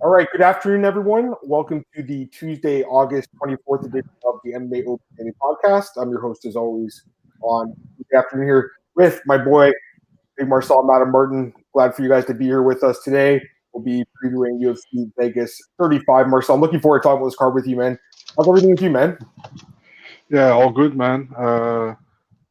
All right, good afternoon, everyone. Welcome to the Tuesday, August 24th edition of the MMAOB Daily Podcast. I'm your host, as always, on Tuesday afternoon here with my boy, Big Marcel, Madam Martin. Glad for you guys to be here with us today. We'll be previewing UFC Vegas 35. Marcel, I'm looking forward to talking about this card with you, man. How's everything with you, man? Yeah, all good, man.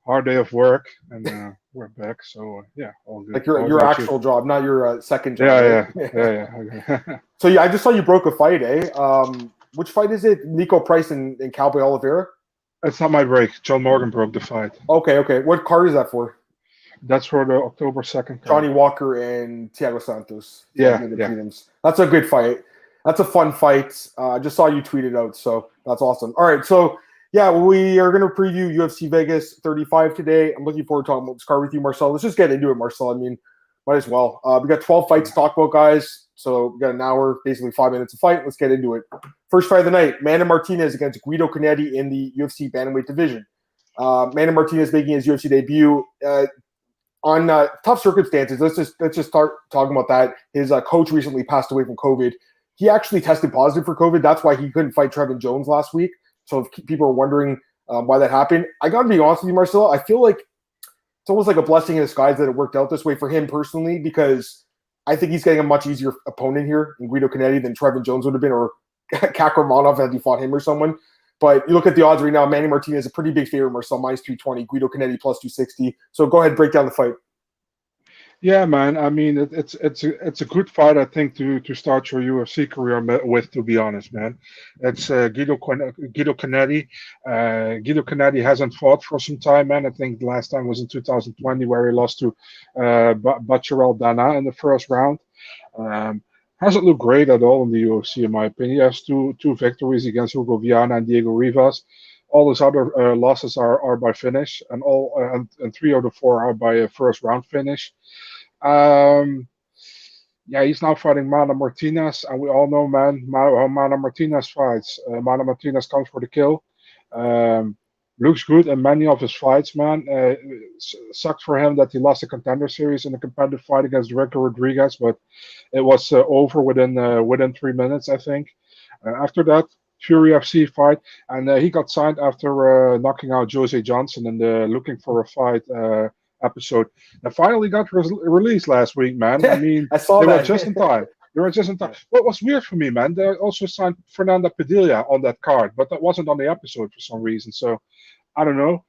Hard day of work, and we're back. So yeah, all good. Like How your about you? actual job, not your second job, Yeah, right? yeah. So, yeah, I just saw you broke a fight, eh? Which fight is it? Nico Price and Cowboy Oliveira? It's not my break. John Morgan broke the fight. Okay. What card is that for? That's for the October 2nd card. Johnny Walker and Thiago Santos. Yeah. That's a good fight. That's a fun fight. I just saw you tweet it out, so that's awesome. All right, so yeah, we are going to preview UFC Vegas 35 today. I'm looking forward to talking about this card with you, Marcel. Let's just get into it, Marcel. I mean, might as well. We got 12 fights to talk about, guys. So we got an hour, basically 5 minutes to fight. Let's get into it. First fight of the night, Manny Martinez against Guido Canetti in the UFC bantamweight division. Manny Martinez making his UFC debut. On tough circumstances, let's just start talking about that. His coach recently passed away from COVID. He actually tested positive for COVID. That's why he couldn't fight Trevin Jones last week. So if people are wondering why that happened, I got to be honest with you, Marcel. I feel like it's almost like a blessing in disguise that it worked out this way for him personally, because I think he's getting a much easier opponent here in Guido Canetti than Trevin Jones would have been, or Kakramanov had he fought him or someone. But you look at the odds right now, Manny Martinez is a pretty big favorite, Marcel, minus 320, Guido Canetti plus 260. So go ahead, break down the fight. Yeah, man. I mean, it's a good fight, I think, to start your UFC career with. To be honest, man, it's Guido Canetti. Guido Canetti hasn't fought for some time, man. I think the last time was in 2020, where he lost to Bacharel Dana in the first round. Hasn't looked great at all in the UFC, in my opinion. He has two victories against Hugo Viana and Diego Rivas. All his other losses are by finish, and and three out of four are by a first round finish. Um, yeah, he's now fighting Mana Martinez, and we all know, man, how Mana Martinez fights. Mana Martinez comes for the kill. Um, Looks good in many of his fights, man. Sucked for him that he lost the contender series in a competitive fight against Rico Rodriguez, but it was over within 3 minutes, I think. After that, Fury FC fight, and he got signed after knocking out Jose Johnson in the Looking for a Fight episode. And finally got released last week, man. I mean, I saw they that. were just in time. They were just in time. What was weird for me, man, they also signed Fernanda Padilla on that card, but that wasn't on the episode for some reason. So I don't know.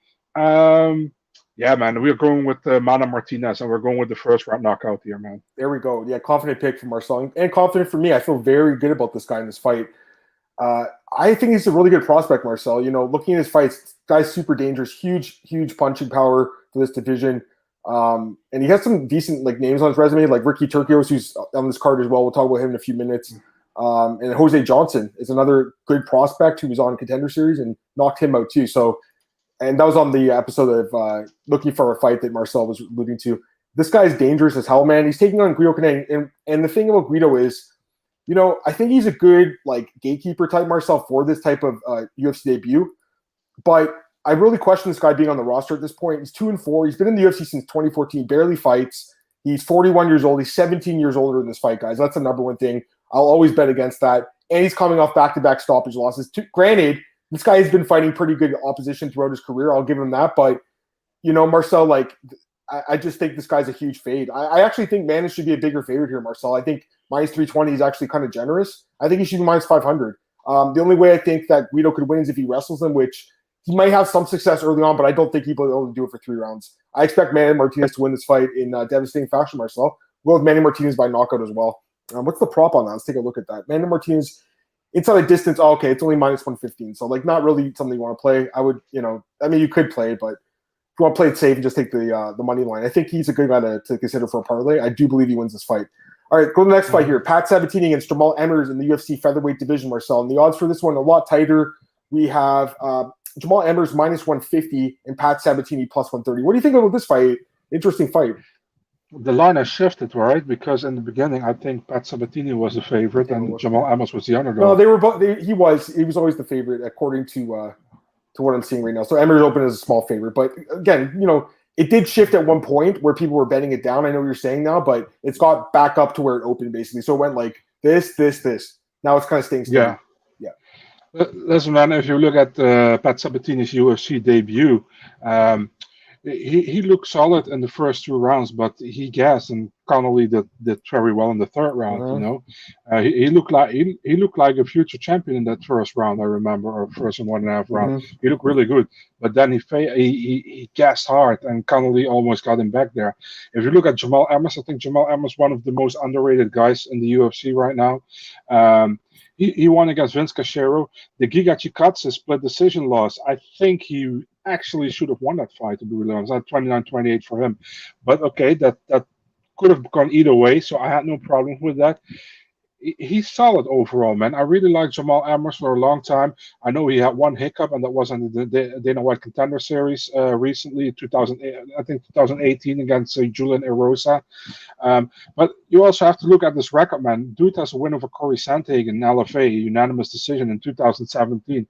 Yeah, man, we're going with Mana Martinez, and we're going with the first round knockout here, man. There we go. Yeah, confident pick from Marcel, and confident for me. I feel very good about this guy in this fight. I think he's a really good prospect, Marcel. You know, looking at his fights, guy's super dangerous, huge punching power for this division. And he has some decent names on his resume, like Ricky Turcios, who's on this card as well. We'll talk about him in a few minutes. And Jose Johnson is another good prospect who was on Contender Series and knocked him out too. So, and that was on the episode of Looking for a Fight that Marcel was alluding to. This guy's dangerous as hell, man. He's taking on Guido Canetti. And the thing about Guido is, you know, I think he's a good gatekeeper type, Marcel, for this type of UFC debut. But I really question this guy being on the roster at this point. He's 2-4. He's been in the UFC since 2014, barely fights. He's 41 years old. He's 17 years older in this fight, guys. That's the number one thing. I'll always bet against that. And he's coming off back-to-back stoppage losses. Granted, this guy has been fighting pretty good opposition throughout his career. I'll give him that. But, you know, Marcel, I just think this guy's a huge fade. I actually think Manny should be a bigger favorite here, Marcel. I think minus 320 is actually kind of generous. I think he should be minus 500. The only way I think that Guido could win is if he wrestles him, which he might have some success early on, but I don't think he'll be able to do it for 3 rounds. I expect Manny Martinez to win this fight in devastating fashion, Marcel. We'll have Manny Martinez by knockout as well. What's the prop on that? Let's take a look at that. Manny Martinez, inside a distance, okay, it's only minus 115. So, not really something you want to play. I would, you could play it, but if you want to play it safe and just take the money line, I think he's a good guy to consider for a parlay. I do believe he wins this fight. All right, go to the next fight here. Pat Sabatini against Jamal Emmers in the UFC featherweight division, Marcel. And the odds for this one are a lot tighter. We have Jamal Emmers minus 150 and Pat Sabatini plus 130. What do you think about this fight? Interesting fight. The line has shifted, right? Because in the beginning, I think Pat Sabatini was the favorite and Jamal Emmers was the underdog. No, they were both. He was always the favorite according to what I'm seeing right now. So Emmers open as a small favorite, but again, it did shift at one point where people were betting it down. I know what you're saying now, but it's got back up to where it opened basically. So it went like this. Now it's kind of staying steady. Yeah. Listen, man, if you look at Pat Sabatini's UFC debut, he looked solid in the first 2 rounds, but he gassed, and Connolly did very well in the 3rd round. You know, he looked like a future champion in that first round. I remember, or first and 1.5 round. He looked really good, but then he gassed hard, and Connolly almost got him back there. If you look at Jamal Amos, I think Jamal Amos is one of the most underrated guys in the UFC right now. He won against Vince Cachero. The Giga Chikadze split decision loss. I think he actually should have won that fight, to be really honest. 29-28 for him. But okay, that could have gone either way, so I had no problem with that. He's solid overall, man. I really like Jamal Amos for a long time. I know he had one hiccup, and that was in the Dana White Contender Series recently, 2018 against Julian Erosa. But you also have to look at this record, man. Dude has a win over Corey Sandhagen in LFA, unanimous decision in 2017,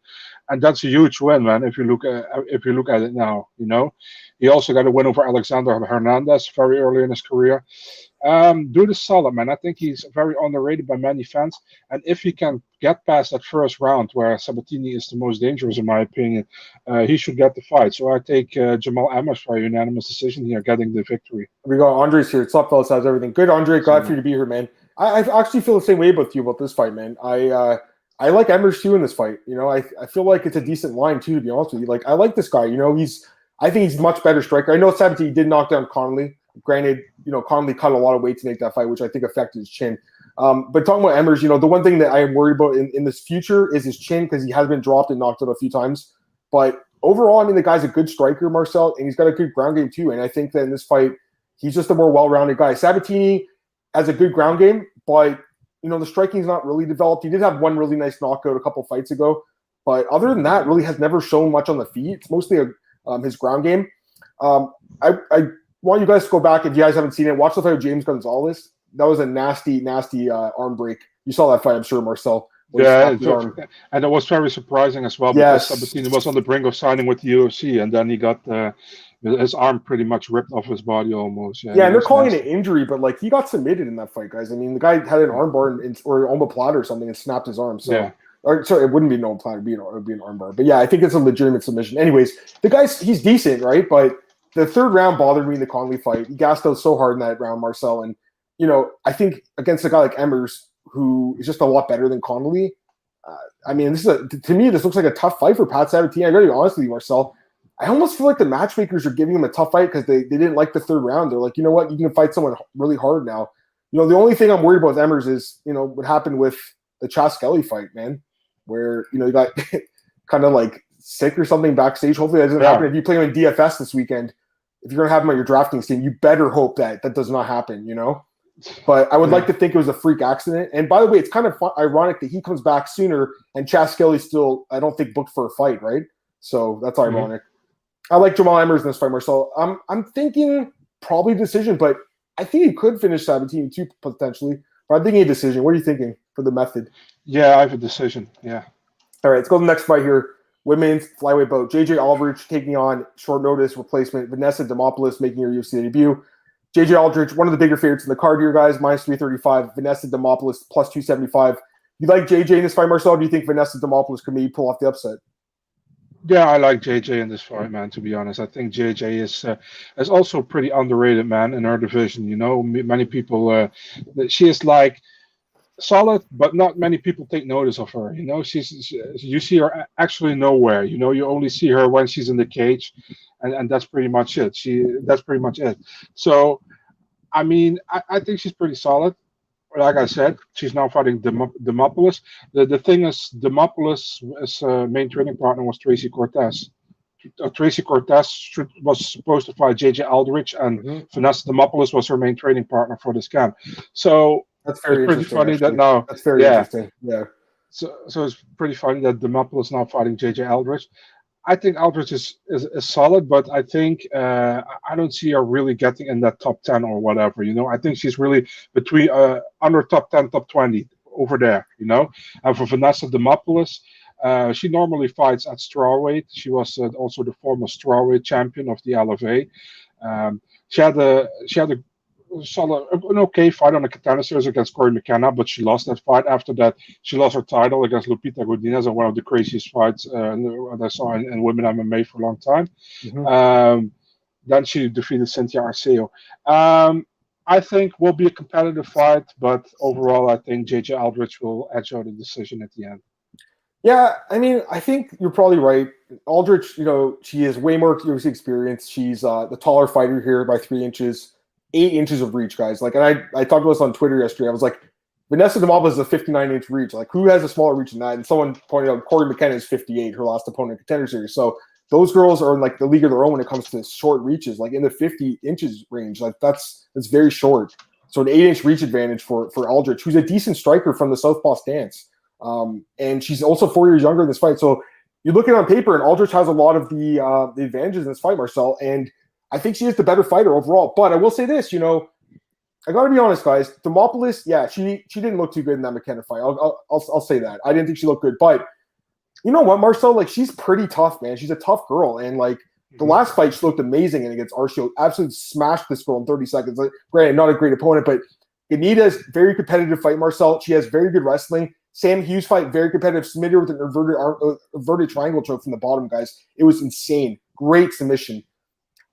and that's a huge win, man. If you look at it now, you know, he also got a win over Alexander Hernandez very early in his career. Dude is solid, man. I think he's very underrated by many fans. And if he can get past that first round, where Sabatini is the most dangerous, in my opinion, he should get the fight. So I take Jamal Amos for a unanimous decision here, getting the victory. We got Andre's here. What's up, fellas? How's everything? Good, Andre. Glad for you to be here, man. I actually feel the same way about you about this fight, man. I like Emmers too in this fight. You know, I feel like it's a decent line too, to be honest with you. Like, I like this guy. You know, I think he's a much better striker. I know Sabatini did knock down Connolly. Granted, you know, Connolly cut a lot of weight to make that fight, which I think affected his chin. But talking about Emmers, you know, the one thing that I am worried about in this future is his chin, because he has been dropped and knocked out a few times. But overall, I mean, the guy's a good striker, Marcel, and he's got a good ground game too. And I think that in this fight, he's just a more well-rounded guy. Sabatini has a good ground game, but, you know, the striking's not really developed. He did have one really nice knockout a couple fights ago. But other than that, really has never shown much on the feet. It's mostly his ground game. I want you guys to go back, if you guys haven't seen it, watch the fight with James Gonzalez. That was a nasty arm break. You saw that fight, I'm sure, Marcel. Yeah, and it was very surprising as well, because Sabatini was on the brink of signing with the UFC, and then he got his arm pretty much ripped off his body almost. Yeah, and they're calling it an injury, but like, he got submitted in that fight, guys. I mean, the guy had an armbar or omoplata or something and snapped his arm. So. Yeah. Or, sorry, it wouldn't be an omoplata, it would be an armbar. But yeah, I think it's a legitimate submission. Anyways, he's decent, right? But the 3rd round bothered me in the Connolly fight. He gassed out so hard in that round, Marcel. And, you know, I think against a guy like Emmers, who is just a lot better than Connolly, I mean, to me, this looks like a tough fight for Pat Sabatini. I gotta be honest with you, Marcel. I almost feel like the matchmakers are giving him a tough fight because they didn't like the 3rd round. They're like, you know what, you can fight someone really hard now. You know, the only thing I'm worried about with Emmers is, you know, what happened with the Chas Kelly fight, man, where, you know, you got kind of like sick or something backstage. Hopefully that doesn't happen. If you play him in DFS this weekend, if you're going to have him on your drafting team, you better hope that does not happen, you know? But I would like to think it was a freak accident. And by the way, it's kind of ironic that he comes back sooner and Chas Kelly's still, I don't think, booked for a fight, right? So that's ironic. I like Jamal Emmers in this fight, Marcel. I'm thinking probably decision, but I think he could finish Sabatini too, potentially. But I'm thinking a decision. What are you thinking for the method? Yeah, I have a decision. Yeah. All right, let's go to the next fight here. Women's flyweight bout. JJ Aldrich taking on short notice replacement Vanessa Demopoulos, making her UFC debut. JJ Aldrich, one of the bigger favorites in the card here, guys. Minus 335. Vanessa Demopoulos plus 275. You like JJ in this fight, Marcel? Or do you think Vanessa Demopoulos could maybe pull off the upset? Yeah, I like JJ in this fight, man, to be honest. I think JJ is also pretty underrated, man, in her division. You know, many people, she is like solid, but not many people take notice of her. You know, you see her actually nowhere. You know, you only see her when she's in the cage, and that's pretty much it. That's pretty much it. So, I mean, I think she's pretty solid. Like I said, she's now fighting Demopoulos. The thing is, Demopoulos' main training partner was Tracy Cortez. Tracy Cortez was supposed to fight JJ Aldrich, and Vanessa Demopoulos was her main training partner for this camp. So that's very pretty funny actually. that now. That's very interesting. Yeah. So it's pretty funny that Demopoulos now fighting JJ Aldrich. I think Aldrich is solid, but I think I don't see her really getting in that top 10 or whatever. You know, I think she's really between under top 10, top 20 over there. You know, and for Vanessa Demopoulos, she normally fights at strawweight. She was also the former strawweight champion of the LFA. She had a solid, an okay fight on the Contender Series against Corey McKenna, but she lost that fight. After that, she lost her title against Lupita Godinez in one of the craziest fights that I saw in women MMA for a long time. Mm-hmm. Then she defeated Cynthia Arceo. I think will be a competitive fight, but overall, I think JJ Aldrich will edge out the decision at the end. Yeah, I mean, I think you're probably right. Aldrich, she has way more UFC experience. She's the taller fighter here by 3 inches, 8 inches of reach, guys. Like, and I talked about this on Twitter yesterday. I was like, Vanessa Demolpa is a 59-inch reach. Like, who has a smaller reach than that? And someone pointed out Corey McKenna is 58, her last opponent in Contender Series. So those girls are in like the league of their own when it comes to short reaches, like in the 50 inches range. Like that's very short. So an 8-inch reach advantage for Aldrich, who's a decent striker from the southpaw stance. And she's also 4 years younger in this fight. So you're looking on paper, and Aldrich has a lot of the advantages in this fight, Marcel. And I think she is the better fighter overall. But I will say this, I got to be honest, guys. Demopoulos, yeah, she didn't look too good in that McKenna fight. I'll say that. I didn't think she looked good. But you know what, Marcel? Like, she's pretty tough, man. She's a tough girl. And, like, the last fight, she looked amazing and against Arceo. Absolutely smashed this girl in 30 seconds. Like, granted, not a great opponent, but Anita's very competitive fight, Marcel. She has very good wrestling. Sam Hughes fight, very competitive. Submitted with an inverted triangle choke from the bottom, guys. It was insane. Great submission.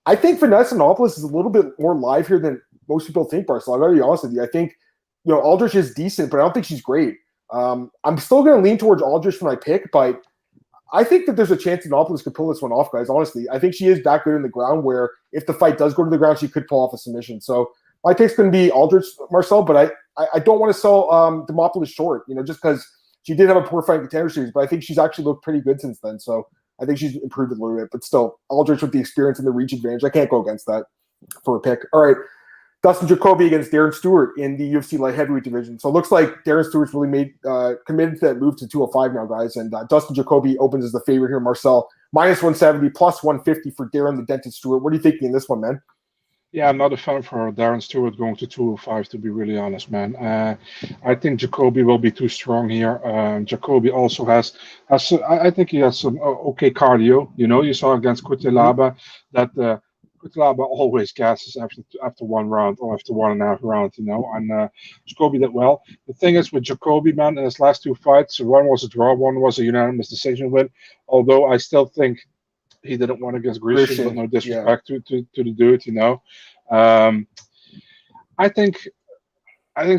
I think Vanessa Demopoulos is a little bit more live here than most people think, Marcel. I got to be honest with you. I think, Aldrich is decent, but I don't think she's great. I'm still going to lean towards Aldrich for my pick, but I think that there's a chance Demopoulos could pull this one off, guys. Honestly, I think she is that good in the ground where if the fight does go to the ground, she could pull off a submission. So my pick's going to be Aldrich, Marcel, but I don't want to sell Demopoulos short, just because she did have a poor fight in Contender Series, but I think she's actually looked pretty good since then. So I think she's improved a little bit, but still, Aldrich with the experience and the reach advantage, I can't go against that for a pick. All right. Dustin Jacoby against Darren Stewart in the UFC light heavyweight division. So it looks like Darren Stewart's really committed to that move to 205 now, guys. And Dustin Jacoby opens as the favorite here, Marcel. Minus 170, plus 150 for Darren the Dentist Stewart. What are you thinking in this one, man? Yeah, I'm not a fan for Darren Stewart going to 205, to be really honest, man. I think Jacoby will be too strong here. Jacoby also has I think he has some okay cardio. You saw against Cutelaba that Cutelaba always gasses after one round or after 1.5 rounds, and Jacoby did well. The thing is with Jacoby, man, in his last 2 fights, one was a draw, one was a unanimous decision win, although I still think he didn't want against Grisham, but no disrespect to the dude, I think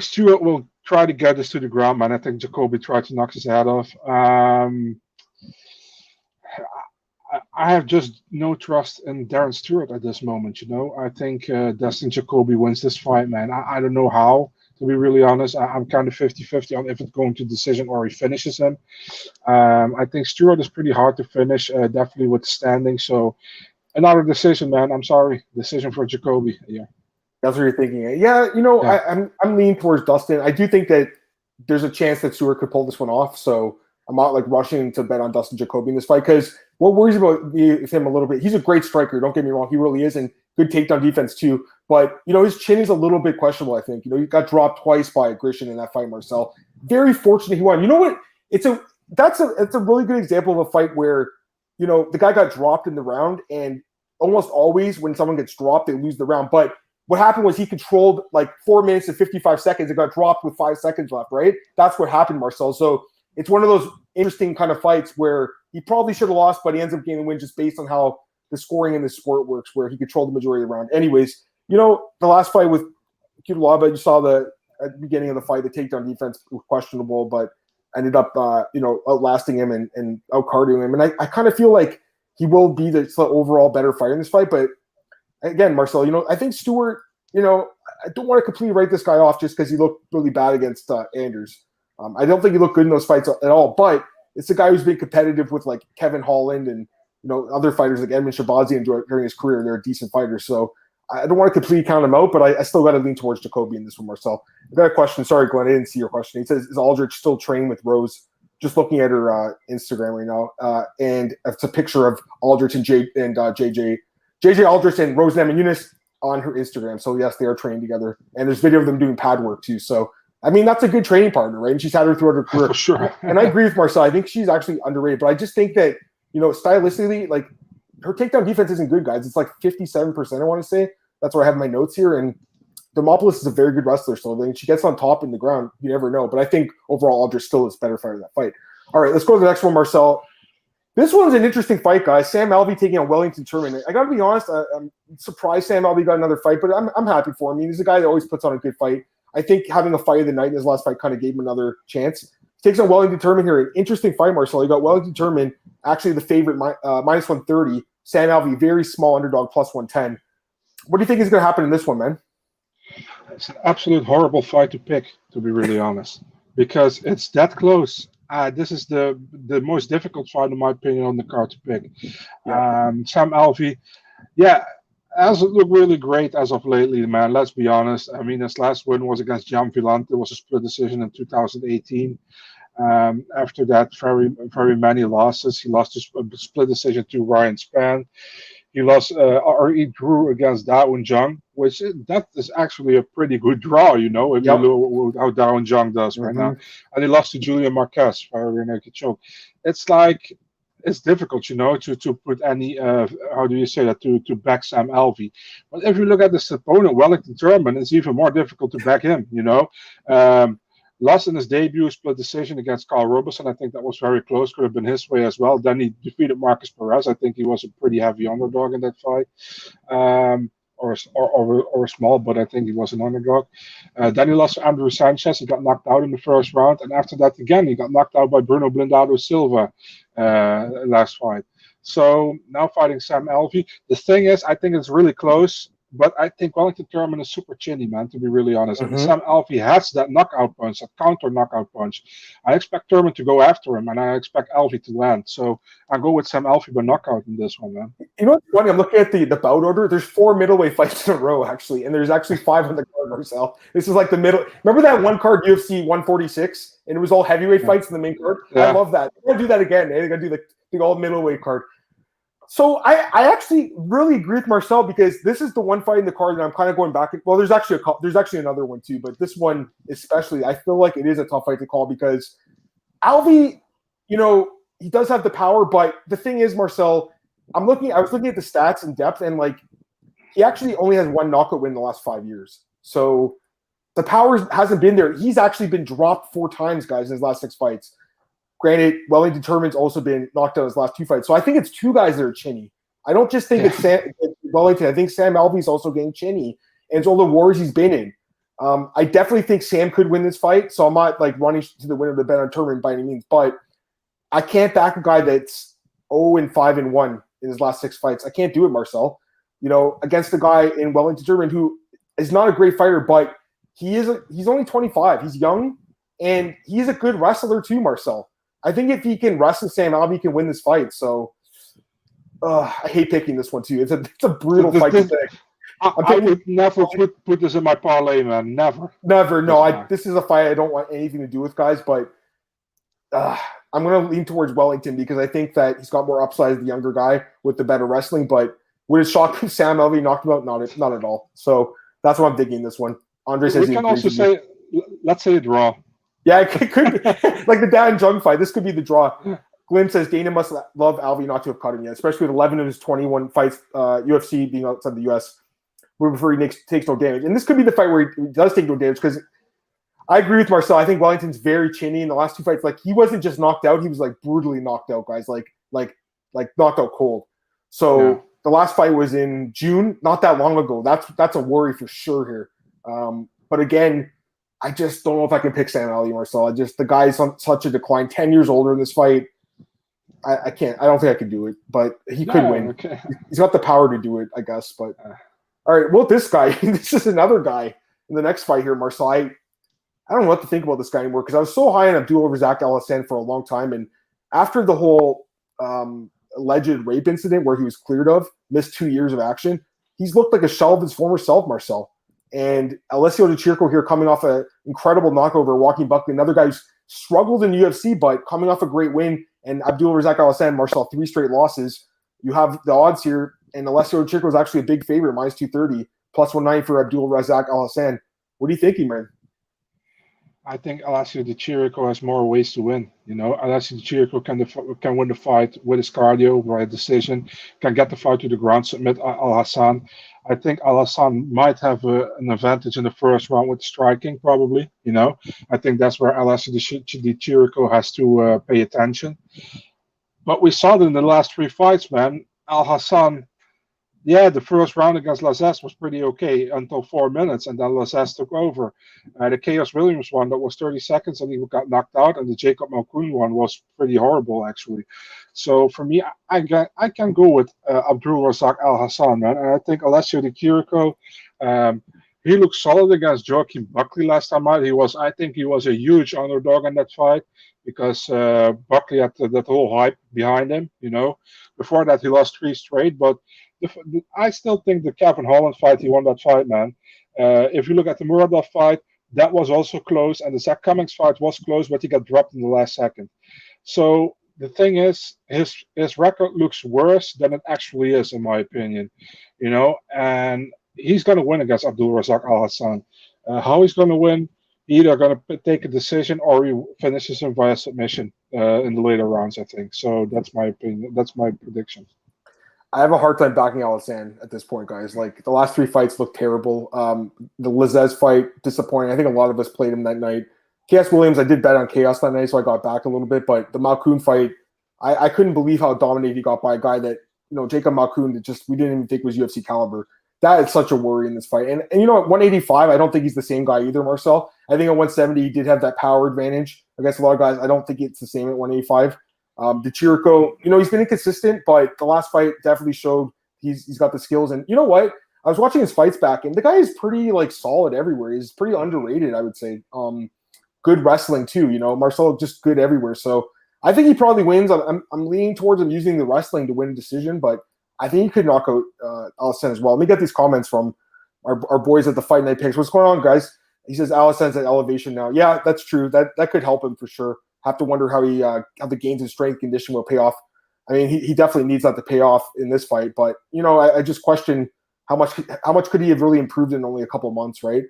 Stewart will try to get this to the ground, man. I think Jacoby tried to knock his head off. I have just no trust in Darren Stewart at this moment, I think Dustin Jacoby wins this fight, man. I don't know how, to be really honest. I'm kind of 50-50 on if it's going to decision or he finishes him. I think Stewart is pretty hard to finish, definitely with standing. So another decision, man. I'm sorry. Decision for Jacoby. Yeah. That's what you're thinking. Yeah, I'm leaning towards Dustin. I do think that there's a chance that Stewart could pull this one off. So I'm not like rushing to bet on Dustin Jacoby in this fight because what worries about him a little bit, he's a great striker. Don't get me wrong. He really is, and good takedown defense too. But, his chin is a little bit questionable, I think. He got dropped twice by Grisham in that fight, Marcel. Very fortunate he won. You know what? It's a really good example of a fight where, the guy got dropped in the round, and almost always when someone gets dropped, they lose the round. But what happened was he controlled like 4 minutes and 55 seconds and got dropped with 5 seconds left, right? That's what happened, Marcel. So it's one of those interesting kind of fights where he probably should have lost, but he ends up getting the win just based on how the scoring in this sport works, where he controlled the majority of the round. Anyways, the last fight with Cutelaba, you saw at the beginning of the fight, the takedown defense was questionable, but ended up, outlasting him and out-cardioing him. And I kind of feel like he will be the overall better fighter in this fight. But again, Marcel, I think Stewart, I don't want to completely write this guy off just because he looked really bad against Anders. I don't think he looked good in those fights at all, but it's a guy who's been competitive with like Kevin Holland and, other fighters like Edmund Shabazian during his career. They're a decent fighter. So I don't want to completely count him out, but I still got to lean towards Jacoby in this one, Marcel. I got a question. Sorry, Glenn, I didn't see your question. He says, is Aldrich still training with Rose? Just looking at her Instagram right now. And it's a picture of Aldrich and JJ Aldrich and Rose Namajunas on her Instagram. So yes, they are training together. And there's video of them doing pad work too. So, I mean, that's a good training partner, right? And she's had her throughout her career. For sure. And I agree with Marcel. I think she's actually underrated, but I just think that, stylistically, like, her takedown defense isn't good, guys. It's like 57%, I want to say. That's where I have my notes here. And Demopoulos is a very good wrestler, so when she gets on top in the ground, you never know. But I think overall, Aldrich still is better fighter in that fight. All right, let's go to the next one, Marcel. This one's an interesting fight, guys. Sam Alvey taking on Wellington Turman. I got to be honest, I'm surprised Sam Alvey got another fight, but I'm happy for him. I mean, he's a guy that always puts on a good fight. I think having a fight of the night in his last fight kind of gave him another chance. He takes on Wellington Turman here. An interesting fight, Marcel. You got Wellington Turman, actually the favorite, minus 130. Sam Alvey, very small underdog, plus 110. What do you think is going to happen in this one, man? It's an absolute horrible fight to pick, to be really honest, because it's that close. This is the most difficult fight, in my opinion, on the card to pick. Yeah. Sam Alvey, hasn't looked really great as of lately, man. Let's be honest. I mean, his last win was against Jan Villante. It was a split decision in 2018. After that, very many losses. He lost a split decision to Ryan Spann. He lost or he drew against Dawoon Jung, which that is actually a pretty good draw, you know, if you look how Dawoon Jung does right now. And he lost to Julian Marquez by a rear naked choke. It's like it's difficult, you know, to put any how do you say that to back Sam Alvey. But if you look at this opponent, Wellington Turman, it's even more difficult to back him, you know. Lost in his debut split decision against Carl Roberson. I think that was very close. Could have been his way as well. Then he defeated Marcus Perez. I think he was a pretty heavy underdog in that fight. Or small, but I think he was an underdog. Then he lost to Andrew Sanchez. He got knocked out in the first round. And after that, again, he got knocked out by Bruno Blindado Silva last fight. So now fighting Sam Alvey. The thing is, I think it's really close. But I think Wellington Turman is super chinny, man, to be really honest. And Sam Alvey has that knockout punch, that counter knockout punch. I expect Turman to go after him, and I expect Alvey to land. So I'll go with Sam Alvey by knockout in this one, man. You know what's funny? I'm looking at the bout order. There's 4 middleweight fights in a row, actually, and there's actually 5 on the card, Marcel. This is like the middle. Remember that one card, UFC 146, and it was all heavyweight fights in the main card? Yeah. I love that. They're going to do that again. They're going to do the all middleweight card. So I actually really agree with Marcel because this is the one fight in the card that I'm kind of going back. Well, there's actually another one too, but this one especially, I feel like it is a tough fight to call because Alvey, you know, he does have the power, but the thing is, Marcel, I was looking at the stats in depth, and like he actually only has 1 knockout win in the last 5 years. So the power hasn't been there. He's actually been dropped 4 times, guys, in his last 6 fights. Granted, Wellington Turman's also been knocked out his last 2 fights. So I think it's 2 guys that are chinny. I don't just think it's Wellington. I think Sam Alvey's also getting chinny. And it's all the wars he's been in. I definitely think Sam could win this fight. So I'm not like running to the winner of the bet on Turman by any means. But I can't back a guy that's 0-5-1 in his last 6 fights. I can't do it, Marcel. You know, against a guy in Wellington Turman who is not a great fighter, but he's only 25. He's young. And he's a good wrestler too, Marcel. I think if he can wrestle Sam Alvey, he can win this fight. So I hate picking this one too. It's a brutal fight to pick. I would never put this in my parlay, man. Never. No, this is a fight I don't want anything to do with, guys. But I'm going to lean towards Wellington because I think that he's got more upside as the younger guy with the better wrestling. But would it shock if Sam Alvey knocked him out? Not at all. So that's what I'm thinking this one. Andre says we can also say, let's say a draw. Yeah, it could be like the Dan Jung fight. This could be the draw. Glenn says Dana must love Alvey not to have cut him yet, especially with 11 of his 21 fights, UFC being outside the U.S. before he takes no damage. And this could be the fight where he does take no damage because I agree with Marcel. I think Wellington's very chinny in the last 2 fights. Like he wasn't just knocked out; he was like brutally knocked out, guys. Like knocked out cold. So the last fight was in June, not that long ago. That's a worry for sure here. But again, I just don't know if I can pick Sam Alvey, Marcel. The guy's on such a decline. 10 years older in this fight. I can't. I don't think I can do it. But he could win. Okay. He's got the power to do it, I guess. But all right. Well, this guy. This is another guy in the next fight here, Marcel. I don't know what to think about this guy anymore because I was so high on Abdul Razak Al Hassan for a long time, and after the whole alleged rape incident where he was cleared of, missed 2 years of action, he's looked like a shell of his former self, Marcel. And Alessio Di Chirico here coming off an incredible knockout over Joaquin Buckley, another guy who's struggled in the UFC, but coming off a great win. And Abdul Razak Al Hassan, Marcel, 3 straight losses. You have the odds here, and Alessio Di Chirico is actually a big favorite, minus 230, plus 190 for Abdul Razak Al Hassan. What are you thinking, man? I think Alessio Di Chirico has more ways to win. Alessio Di Chirico can win the fight with his cardio, by a decision, can get the fight to the ground, submit Al Hassan. I think Al Hassan might have an advantage in the first round with striking, probably. I think that's where Alessio Di Chirico has to pay attention. But we saw that in the last three fights, man. Al Hassan, yeah, the first round against Lazes was pretty okay until 4 minutes, and then Lazes took over. The Chaos Williams one, that was 30 seconds, and he got knocked out, and the Jacob Malkoun one was pretty horrible, actually. So for me, I can go with Abdul Razak Al Hassan, man. And I think Alessio Di Chirico, he looked solid against Joaquin Buckley last time out. I think he was a huge underdog in that fight because Buckley had that whole hype behind him. Before that, he lost 3 straight, but I still think the Kevin Holland fight, he won that fight, man. If you look at the Muradov fight, that was also close, and the Zach Cummings fight was close, but he got dropped in the last second. So the thing is, his record looks worse than it actually is, in my opinion. And he's going to win against Abdul Razak Al Hassan. How he's going to win? Either going to take a decision or he finishes him via submission in the later rounds, I think. So that's my opinion. That's my prediction. I have a hard time backing Hiestand at this point, guys. Like, the last 3 fights look terrible. The Lazes fight, disappointing. I think a lot of us played him that night. Chaos Williams, I did bet on Chaos that night, so I got back a little bit. But the Malkoun fight, I couldn't believe how dominated he got by a guy that, Jacob Malkoun, that we didn't even think was UFC caliber. That is such a worry in this fight. And at 185, I don't think he's the same guy either, Marcel. I think at 170, he did have that power advantage against a lot of guys. I don't think it's the same at 185. Di Chirico, he's been inconsistent, but the last fight definitely showed he's got the skills. And you know what? I was watching his fights back, and the guy is pretty solid everywhere. He's pretty underrated, I would say. Good wrestling too. Marcel just good everywhere. So I think he probably wins. I'm leaning towards him using the wrestling to win a decision, but I think he could knock out Hiestand as well. Let me get these comments from our boys at the Fight Night Picks. What's going on, guys? He says Hiestand's at elevation now. Yeah, that's true. That could help him for sure. Have to wonder how the gains in strength condition will pay off. I mean, he definitely needs that to pay off in this fight. But I just question how much could he have really improved in only a couple of months, right?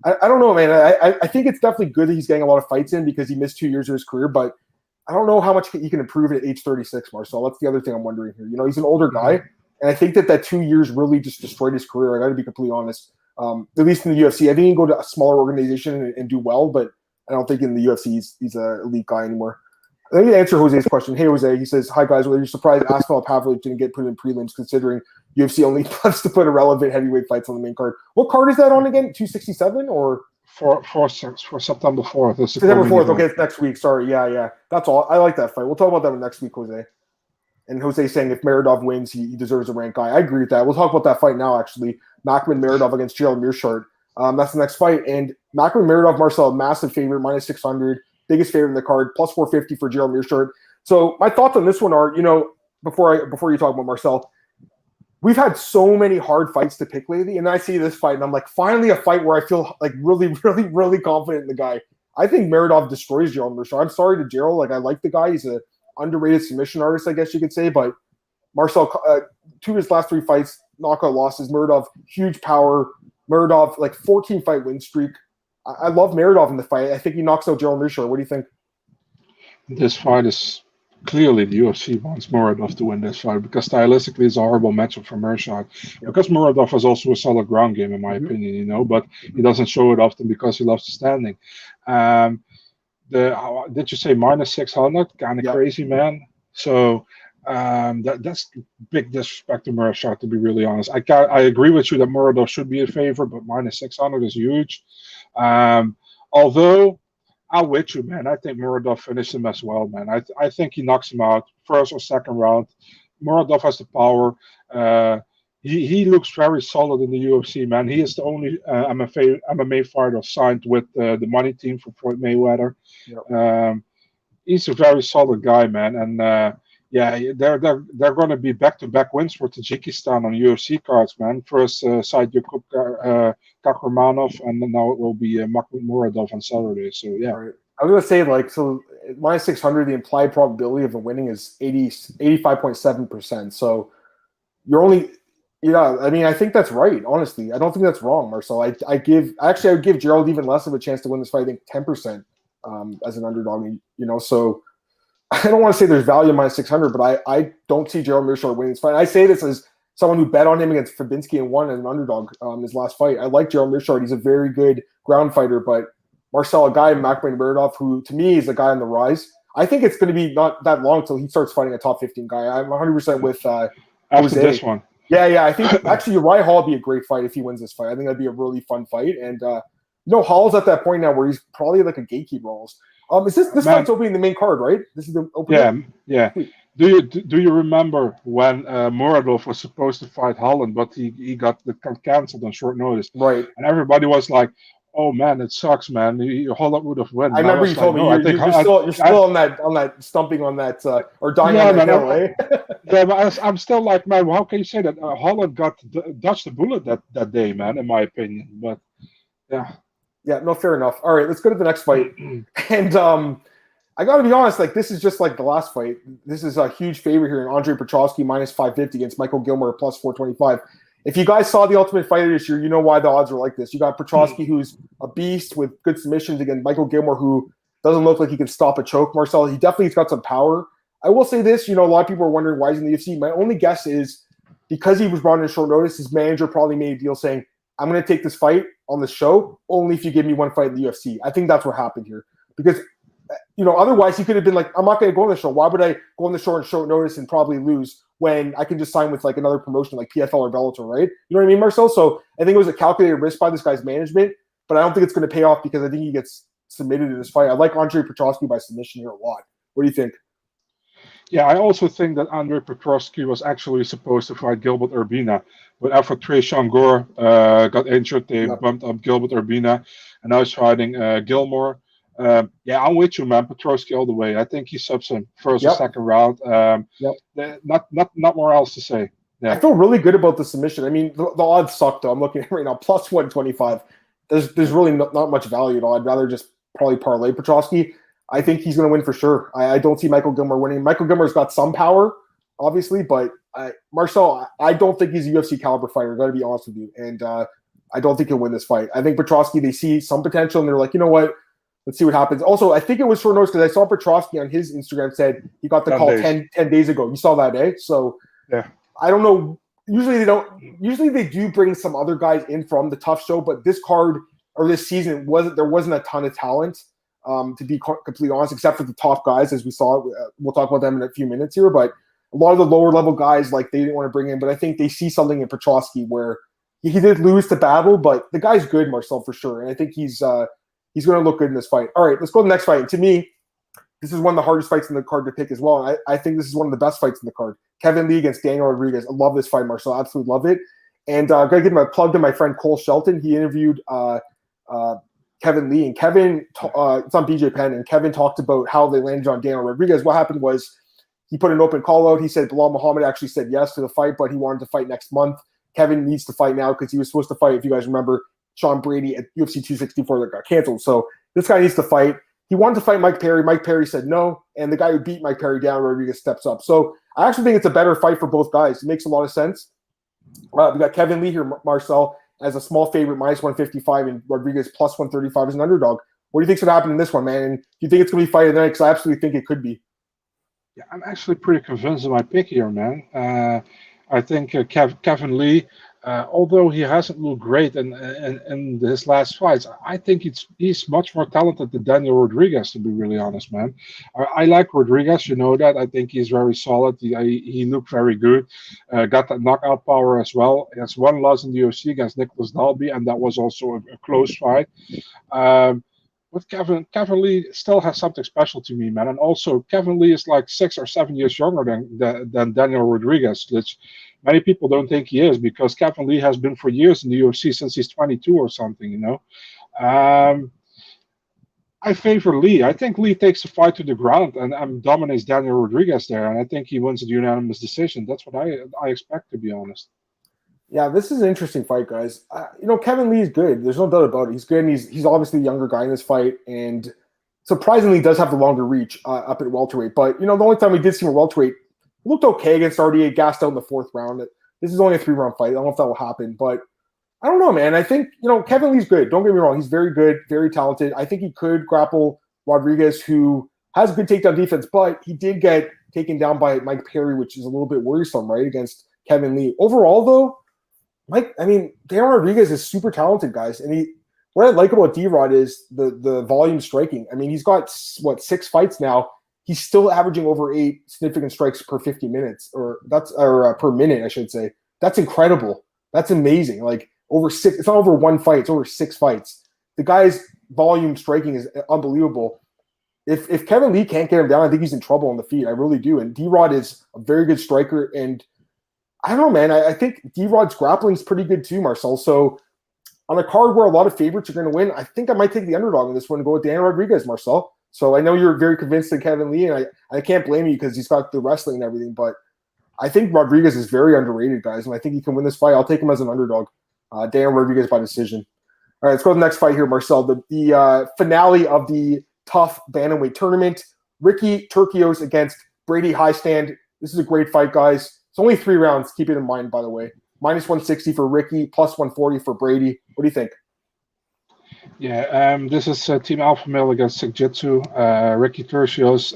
I don't know, man. I think it's definitely good that he's getting a lot of fights in because he missed 2 years of his career. But I don't know how much he can improve at age 36, Marcel. That's the other thing I'm wondering here. He's an older guy, and I think that 2 years really just destroyed his career. I got to be completely honest. At least in the UFC, I think he can go to a smaller organization and do well, but I don't think in the UFC he's an elite guy anymore. Let me answer Jose's question. Hey, Jose. He says, hi, guys. Were you surprised Aspinall Pavlovich didn't get put in prelims considering UFC only plans to put irrelevant heavyweight fights on the main card? What card is that on again? 267 or? For September 4th. September 4th. Okay, it's next week. Sorry. Yeah. That's all. I like that fight. We'll talk about that next week, Jose. And Jose's saying if Meredov wins, he deserves a ranked guy. I agree with that. We'll talk about that fight now, actually. Makman Meredov against Gerald Mearshart. That's the next fight. And Makman Meredov, Marcel, massive favorite, minus 600, biggest favorite in the card, plus 450 for Gerald Mearshart. So my thoughts on this one are, before you talk about Marcel, we've had so many hard fights to pick lately, and I see this fight, and I'm like, finally a fight where I feel like really, really, really confident in the guy. I think Meredov destroys Gerald Mearshart. I'm sorry to Gerald. Like, I like the guy. He's a underrated submission artist, I guess you could say. But Marcel, 2 of his last 3 fights, knockout losses. Meredov, huge power. Meredov, 14-fight win streak. I love Meredov in the fight. I think he knocks out Gerald Mearshart. What do you think? This fight is clearly the UFC wants Meredov to win this fight because stylistically it's a horrible matchup for Mearshart. Yep. Because Meredov has also a solid ground game, in my opinion, but he doesn't show it often because he loves the standing. Did you say minus 600? Kind of crazy, man. So that's big disrespect to Mearshart, to be really honest. I agree with you that Meredov should be a favorite, but minus 600 is huge. Although I'm with you, man. I think Meredov finished him as well, man. I think he knocks him out first or second round. Meredov has the power. He looks very solid in the UFC, man. He is the only MMA fighter signed with the money team for Floyd Mayweather. Yep. He's a very solid guy, man. And they're going to be back-to-back wins for Tajikistan on UFC cards, man. First, Said Yakub Kakramanov, and now it will be Makmat Muradov on Saturday. So, yeah. Right. I was going to say, minus 600, the implied probability of a winning is 85.7%. So, you're only Yeah, I mean, I think that's right. Honestly, I don't think that's wrong, Marcel. I would give Gerald even less of a chance to win this fight. I think 10% as an underdog. So I don't want to say there's value minus 600, but I don't see Gerald Meerschaert winning this fight. I say this as someone who bet on him against Fabinski and won as an underdog his last fight. I like Gerald Meerschaert. He's a very good ground fighter, but Marcel, a guy, Makhmud Muradov, who to me is a guy on the rise. I think it's going to be not that long until he starts fighting a top 15 guy. I'm 100% with after this one. Yeah. I think actually Uriah Hall would be a great fight if he wins this fight. I think that'd be a really fun fight. And Hall's at that point now where he's probably like a gatekeeper almost. Is this fight's opening the main card, right? This is the opening. Yeah. Do you remember when Muradov was supposed to fight Holland, but he got canceled on short notice? Right. And everybody was like, "Oh man, it sucks, man. Holland would have won." I remember you told me you're still on that stumping on that or dying on that hill, eh? Yeah, but I'm still like, man, how can you say that? Holland dodged the bullet that day, man, in my opinion. But yeah. Yeah, no, fair enough. All right, let's go to the next fight. And I got to be honest, like this is just like the last fight. This is a huge favorite here in Andre Petroski minus 550 against Michael Gilmore plus 425. If you guys saw the Ultimate Fighter this year, you know why the odds are like this. You got Petroski, who's a beast with good submissions, against Michael Gilmore, who doesn't look like he can stop a choke. Marcel, he definitely's got some power. I will say this, a lot of people are wondering why he's in the UFC. My only guess is because he was brought in short notice, his manager probably made a deal saying, I'm going to take this fight on the show only if you give me one fight in the UFC. I think that's what happened here. Because, otherwise he could have been like, I'm not going to go on the show. Why would I go on the show on short notice and probably lose when I can just sign with like another promotion like PFL or Bellator, right? You know what I mean, Marcel? So I think it was a calculated risk by this guy's management, but I don't think it's going to pay off because I think he gets submitted in this fight. I like Andre Petroski by submission here a lot. What do you think? Yeah, I also think that Andre Petroski was actually supposed to fight Gilbert Urbina, but after Tresean Gore got injured, they bumped up Gilbert Urbina, and now he's fighting Gilmore. I'm with you, man. Petroski all the way. I think he subs him first or second round. Not more else to say. Yeah. I feel really good about the submission. I mean, the odds suck though. I'm looking at it right now, plus 125. There's really not much value at all. I'd rather just probably parlay Petroski. I think he's going to win for sure. I don't see Michael Gilmore winning. Michael Gilmore's got some power, obviously, but Marcel, I don't think he's a UFC caliber fighter. Got to be honest with you, and I don't think he'll win this fight. I think Petroski, they see some potential, and they're like, you know what? Let's see what happens. Also, I think it was short notice because I saw Petroski on his Instagram said he got the call 10 days ago. You saw that, eh? So yeah, I don't know. Usually they don't. Usually they do bring some other guys in from the tough show, but this card or this season wasn't a ton of talent. To be completely honest, except for the top guys, as we saw. We'll talk about them in a few minutes here, but a lot of the lower level guys, like they didn't want to bring in, but I think they see something in Petroski where he did lose the battle, but the guy's good, Marcel, for sure, and I think he's going to look good in this fight. All right, let's go to the next fight. And to me, this is one of the hardest fights in the card to pick as well. And I think this is one of the best fights in the card. Kevin Lee against Daniel Rodriguez. I love this fight, Marcel. Absolutely love it. And got to give him a plug to my friend Cole Shelton. He interviewed Kevin Lee, and Kevin, it's on BJ Penn, and Kevin talked about how they landed on Daniel Rodriguez. What happened was he put an open call out. He said Bilal Muhammad actually said yes to the fight, but he wanted to fight next month. Kevin needs to fight now because he was supposed to fight, if you guys remember, Sean Brady at UFC 264 that got canceled. So this guy needs to fight. He wanted to fight Mike Perry. Mike Perry said no, and the guy who beat Mike Perry down, Rodriguez, steps up. So I actually think it's a better fight for both guys. It makes a lot of sense. We got Kevin Lee here, Marcel, as a small favorite, minus 155, and Rodriguez plus 135 as an underdog. What do you think's going to happen in this one, man? And do you think it's going to be fight of the night? Because I absolutely think it could be. Yeah, I'm actually pretty convinced of my pick here, man. I think Kevin Lee, although he hasn't looked great in his last fights, I think he's much more talented than Daniel Rodriguez, to be really honest, man. I like Rodriguez, you know that. I think he's very solid. He looked very good. Got that knockout power as well. He has one loss in the UFC against Nicholas Dalby, and that was also a close fight. But Kevin Lee still has something special to me, man. And also, Kevin Lee is like 6 or 7 years younger than Daniel Rodriguez, which many people don't think he is, because Kevin Lee has been for years in the UFC since he's 22 or something, you know. I favor Lee. I think Lee takes the fight to the ground and dominates Daniel Rodriguez there, and I think he wins a unanimous decision. That's what I expect, to be honest. Yeah, this is an interesting fight, guys. Kevin Lee is good. There's no doubt about it. He's good, and he's obviously a younger guy in this fight, and surprisingly does have the longer reach up at welterweight. But, the only time we did see him at welterweight, looked okay against RDA, gassed out in the 4th round. This is only a 3-round fight. I don't know if that will happen, but I don't know, man. I think, Kevin Lee's good. Don't get me wrong. He's very good, very talented. I think he could grapple Rodriguez, who has good takedown defense, but he did get taken down by Mike Perry, which is a little bit worrisome, right, against Kevin Lee. Overall, though, Dan Rodriguez is super talented, guys. And what I like about D-Rod is the volume striking. I mean, he's got, 6 fights now. He's still averaging over 8 significant strikes per 50 minutes, or per minute, I should say. That's incredible. That's amazing. Like, over 6, it's not over 1 fight, it's over 6 fights. The guy's volume striking is unbelievable. If Kevin Lee can't get him down, I think he's in trouble on the feet. I really do. And D-Rod is a very good striker. And I don't know, man. I think D-Rod's grappling is pretty good too, Marcel. So on a card where a lot of favorites are going to win, I think I might take the underdog in this one and go with Dan Rodriguez, Marcel. So I know you're very convinced in Kevin Lee, and I can't blame you because he's got the wrestling and everything. But I think Rodriguez is very underrated, guys, and I think he can win this fight. I'll take him as an underdog. Dan Rodriguez by decision. All right, let's go to the next fight here, Marcel. The finale of the tough bantamweight tournament. Ricky Turcios against Brady Hiestand. This is a great fight, guys. It's only 3 rounds. Keep it in mind, by the way. Minus 160 for Ricky, plus 140 for Brady. What do you think? Yeah, this is Team Alpha Male against Sick Jitsu. Ricky Turcios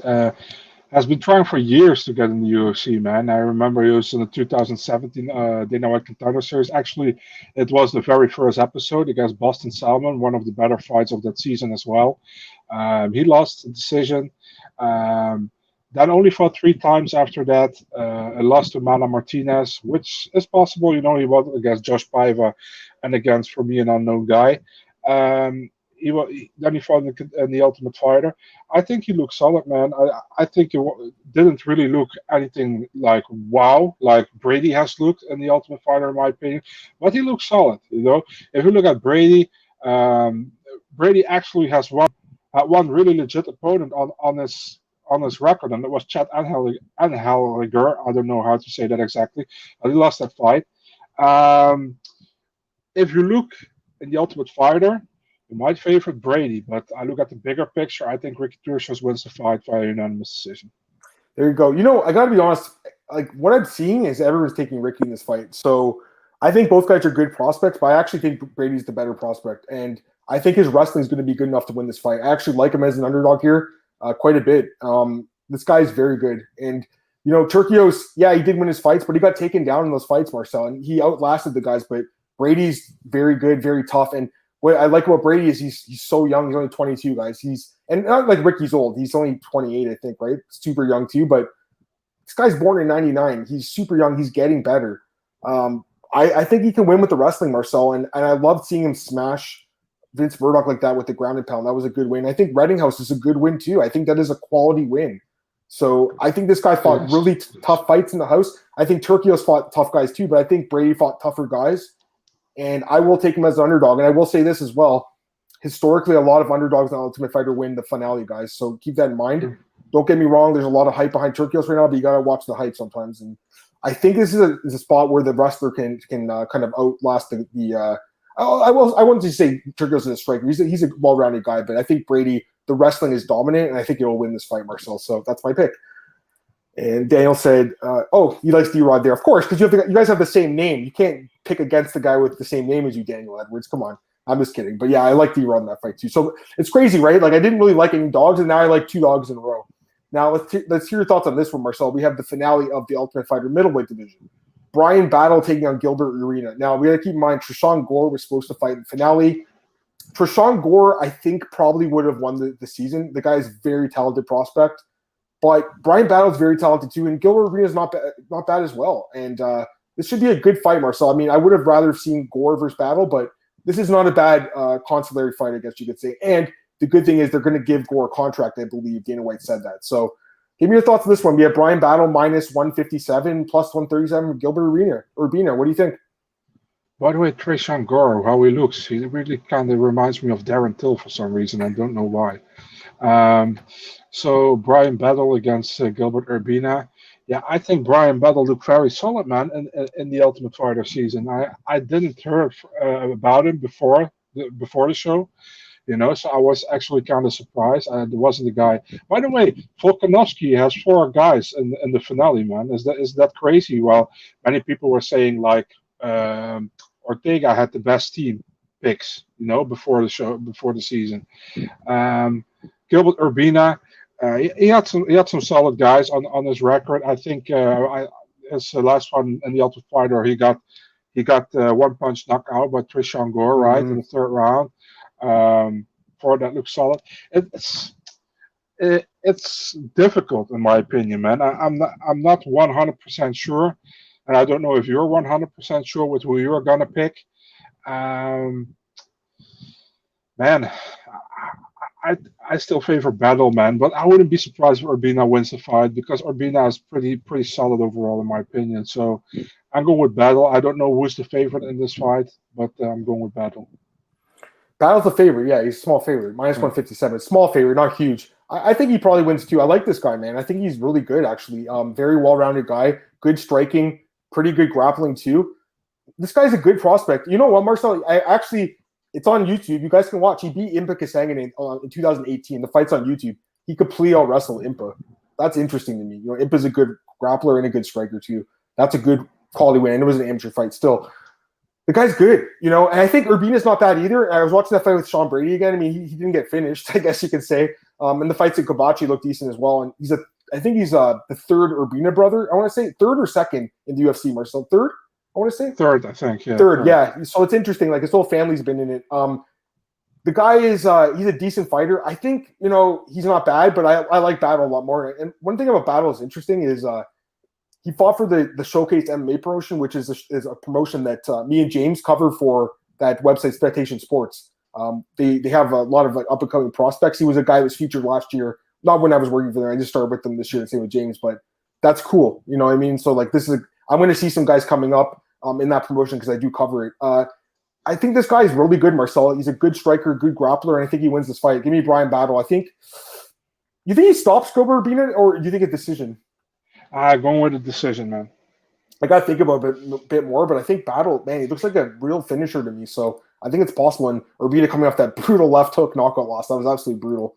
has been trying for years to get in the UFC, man. I remember he was in the 2017 Dana White Contender Series. Actually, it was the very first episode against Boston Salmon, one of the better fights of that season as well. He lost the decision. Then only fought 3 times after that. Lost to Mana Martinez, which is possible. He won against Josh Paiva and against, for me, an unknown guy. Then he fought in the Ultimate Fighter. I think he looked solid, man. I think it didn't really look anything like wow, like Brady has looked in the Ultimate Fighter, in my opinion. But he looked solid, If you look at Brady, Brady actually has one really legit opponent on his record, and it was Chad Anheliger. I don't know how to say that exactly, but he lost that fight. If you look in the Ultimate Fighter, you might favor Brady, but I look at the bigger picture. I think Ricky Turcios wins the fight via unanimous decision. There you go. I got to be honest. Like, what I'm seeing is everyone's taking Ricky in this fight. So I think both guys are good prospects, but I actually think Brady's the better prospect. And I think his wrestling is going to be good enough to win this fight. I actually like him as an underdog here quite a bit. This guy is very good. And, Turcios, yeah, he did win his fights, but he got taken down in those fights, Marcel. And he outlasted the guys, but Brady's very good, very tough. And what I like about Brady is he's so young. He's only 22, guys. And not like Ricky's old. He's only 28, I think, right? Super young too. But this guy's born in 99. He's super young. He's getting better. I think he can win with the wrestling, Marcel. And I loved seeing him smash Vince Murdoch like that with the ground and pound. That was a good win. I think Reddinghouse is a good win too. I think that is a quality win. So I think this guy fought really tough fights in the house. I think Turcios fought tough guys too, but I think Brady fought tougher guys. And I will take him as an underdog. And I will say this as well. Historically, a lot of underdogs in the Ultimate Fighter win the finale, guys. So keep that in mind. Don't get me wrong. There's a lot of hype behind Turcios right now, but you got to watch the hype sometimes. And I think this is a spot where the wrestler can kind of outlast I wouldn't just say Turcios is a striker. He's a well-rounded guy, but I think Brady, the wrestling is dominant, and I think he'll win this fight, Marcel. So that's my pick. And Daniel said, he likes D-Rod there. Of course, because you guys have the same name. You can't pick against the guy with the same name as you, Daniel Edwards. Come on. I'm just kidding. But yeah, I like D-Rod in that fight too. So it's crazy, right? Like, I didn't really like any dogs, and now I like 2 dogs in a row. Now, let's hear your thoughts on this one, Marcel. We have the finale of the Ultimate Fighter middleweight division. Bryan Battle taking on Gilbert Urbina. Now, we got to keep in mind, Trishan Gore was supposed to fight in the finale. Trishan Gore, I think, probably would have won the season. The guy is a very talented prospect. But Bryan Battle is very talented too, and Gilbert Urbina is not bad as well. And this should be a good fight, Marcel. I mean, I would have rather seen Gore versus Battle, but this is not a bad consolatory fight, I guess you could say. And the good thing is they're going to give Gore a contract, I believe. Dana White said that. So give me your thoughts on this one. We have Bryan Battle minus 157, plus 137 Gilbert Urbina. What do you think? By the way, Trishan Gore, how he looks, he really kind of reminds me of Darren Till for some reason. I don't know why. So Bryan Battle against Gilbert Urbina. Yeah, I think Bryan Battle looked very solid, man, in the Ultimate Fighter season. I didn't hear about him before the show. So I was actually kind of surprised. There wasn't a guy. By the way, Volkanovski has 4 guys in the finale, man. Is that crazy? Well, many people were saying like Ortega had the best team picks, before the season. Gilbert Urbina, he had some solid guys on his record. I think his last one in the Ultimate Fighter, he got one punch knockout by Trishan Gore, right, in the third round. For that looks solid. It's difficult in my opinion, man. I'm not 100% sure, and I don't know if you're 100% sure with who you're gonna pick. Um, Man, I still favor Battle, man, but I wouldn't be surprised if Urbina wins the fight because Urbina is pretty solid overall in my opinion. So I'm going with Battle. I don't know who's the favorite in this fight, but I'm going with Battle. Battle's the favorite. Yeah, he's a small favorite. Minus 157. Small favorite, not huge. I think he probably wins too. I like this guy, man. I think he's really good, actually. Very well-rounded guy. Good striking. Pretty good grappling too. This guy's a good prospect. You know what, Marcel? It's on YouTube. You guys can watch. He beat Impa Kasangan in 2018. The fight's on YouTube. He completely out-wrestled Impa. That's interesting to me. Impa's a good grappler and a good striker too. That's a good quality win. And it was an amateur fight still. The guy's good, and I think Urbina's not bad either. I was watching that fight with Sean Brady again. I mean, he didn't get finished, I guess you could say. And the fights in Kobachi look decent as well. And I think he's the third Urbina brother. I want to say third or second in the UFC, Marcel. Third? I want to say third, I think. Yeah. Third, yeah. So it's interesting. Like his whole family's been in it. The guy is he's a decent fighter. I think he's not bad, but I like Battle a lot more. And one thing about Battle is interesting is he fought for the Showcase MMA promotion, which is a promotion that me and James cover for that website, Spectation Sports. They have a lot of up and coming prospects. He was a guy that was featured last year. Not when I was working for them. I just started with them this year, the same with James. But that's cool. You know what I mean? So like I'm going to see some guys coming up in that promotion because I do cover it. I think this guy is really good, Marcel. He's a good striker, good grappler, and I think he wins this fight. Give me Bryan Battle. You think he stops Gilbert Urbina, or do you think a decision? Going with a decision, man. I got to think about it a bit more, but I think Battle, man, he looks like a real finisher to me. So I think it's possible. And Urbina coming off that brutal left hook knockout loss, that was absolutely brutal.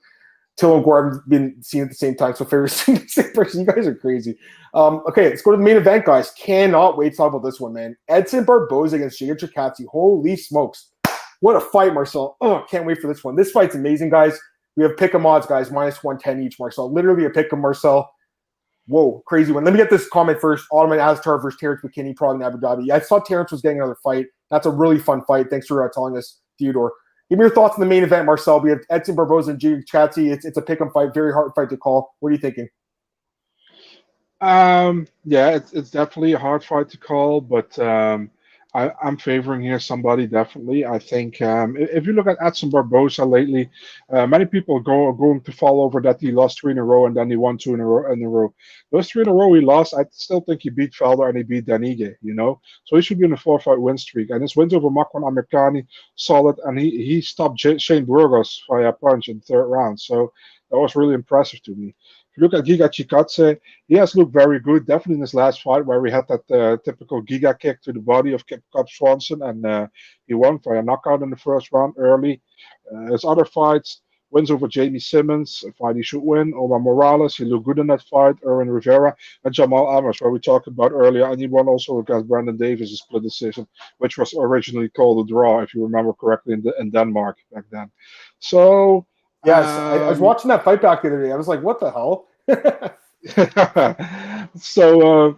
Till and Gore have been seen at the same time, so Ferreira's the same person. You guys are crazy. Okay, let's go to the main event, guys. Cannot wait to talk about this one, man. Edson Barboza against Giga Chikadze. Holy smokes. What a fight, Marcel. Oh, can't wait for this one. This fight's amazing, guys. We have pick 'em odds, guys, minus 110 each, Marcel. Literally a pick 'em, Marcel. Whoa, crazy one. Let me get this comment first. Ottoman Aztar versus Terrence McKinney, probably in Abu Dhabi. I thought Terrence was getting another fight. That's a really fun fight. Thanks for telling us, Theodore. Give me your thoughts on the main event, Marcel. We have Edson Barboza and Giga Chikadze. It's a pick 'em fight. Very hard fight to call. What are you thinking? Yeah, it's definitely a hard fight to call, but I'm favoring here somebody definitely. I think if you look at Edson Barboza lately, many people are going to fall over that he lost 3 in a row and then he won 2 in a row. Those 3 in a row he lost, I still think he beat Felder and he beat Danige, So he should be in a 4-fight win streak. And his wins over Makwan Amirkhani, solid, and he stopped Shane Burgos via punch in the third round. So that was really impressive to me. If you look at Giga Chikadze, he has looked very good, definitely in his last fight where we had that typical Giga kick to the body of Cub Swanson, and he won via knockout in the first round early. His other fights, wins over Jamie Simmons, a fight he should win. Omar Morales, he looked good in that fight. Erwin Rivera and Jamal Amos, where we talked about earlier, and he won also against Brandon Davis, a split decision, which was originally called a draw, if you remember correctly, in Denmark back then. So yes, I was watching that fight back the other day. I was like, what the hell? So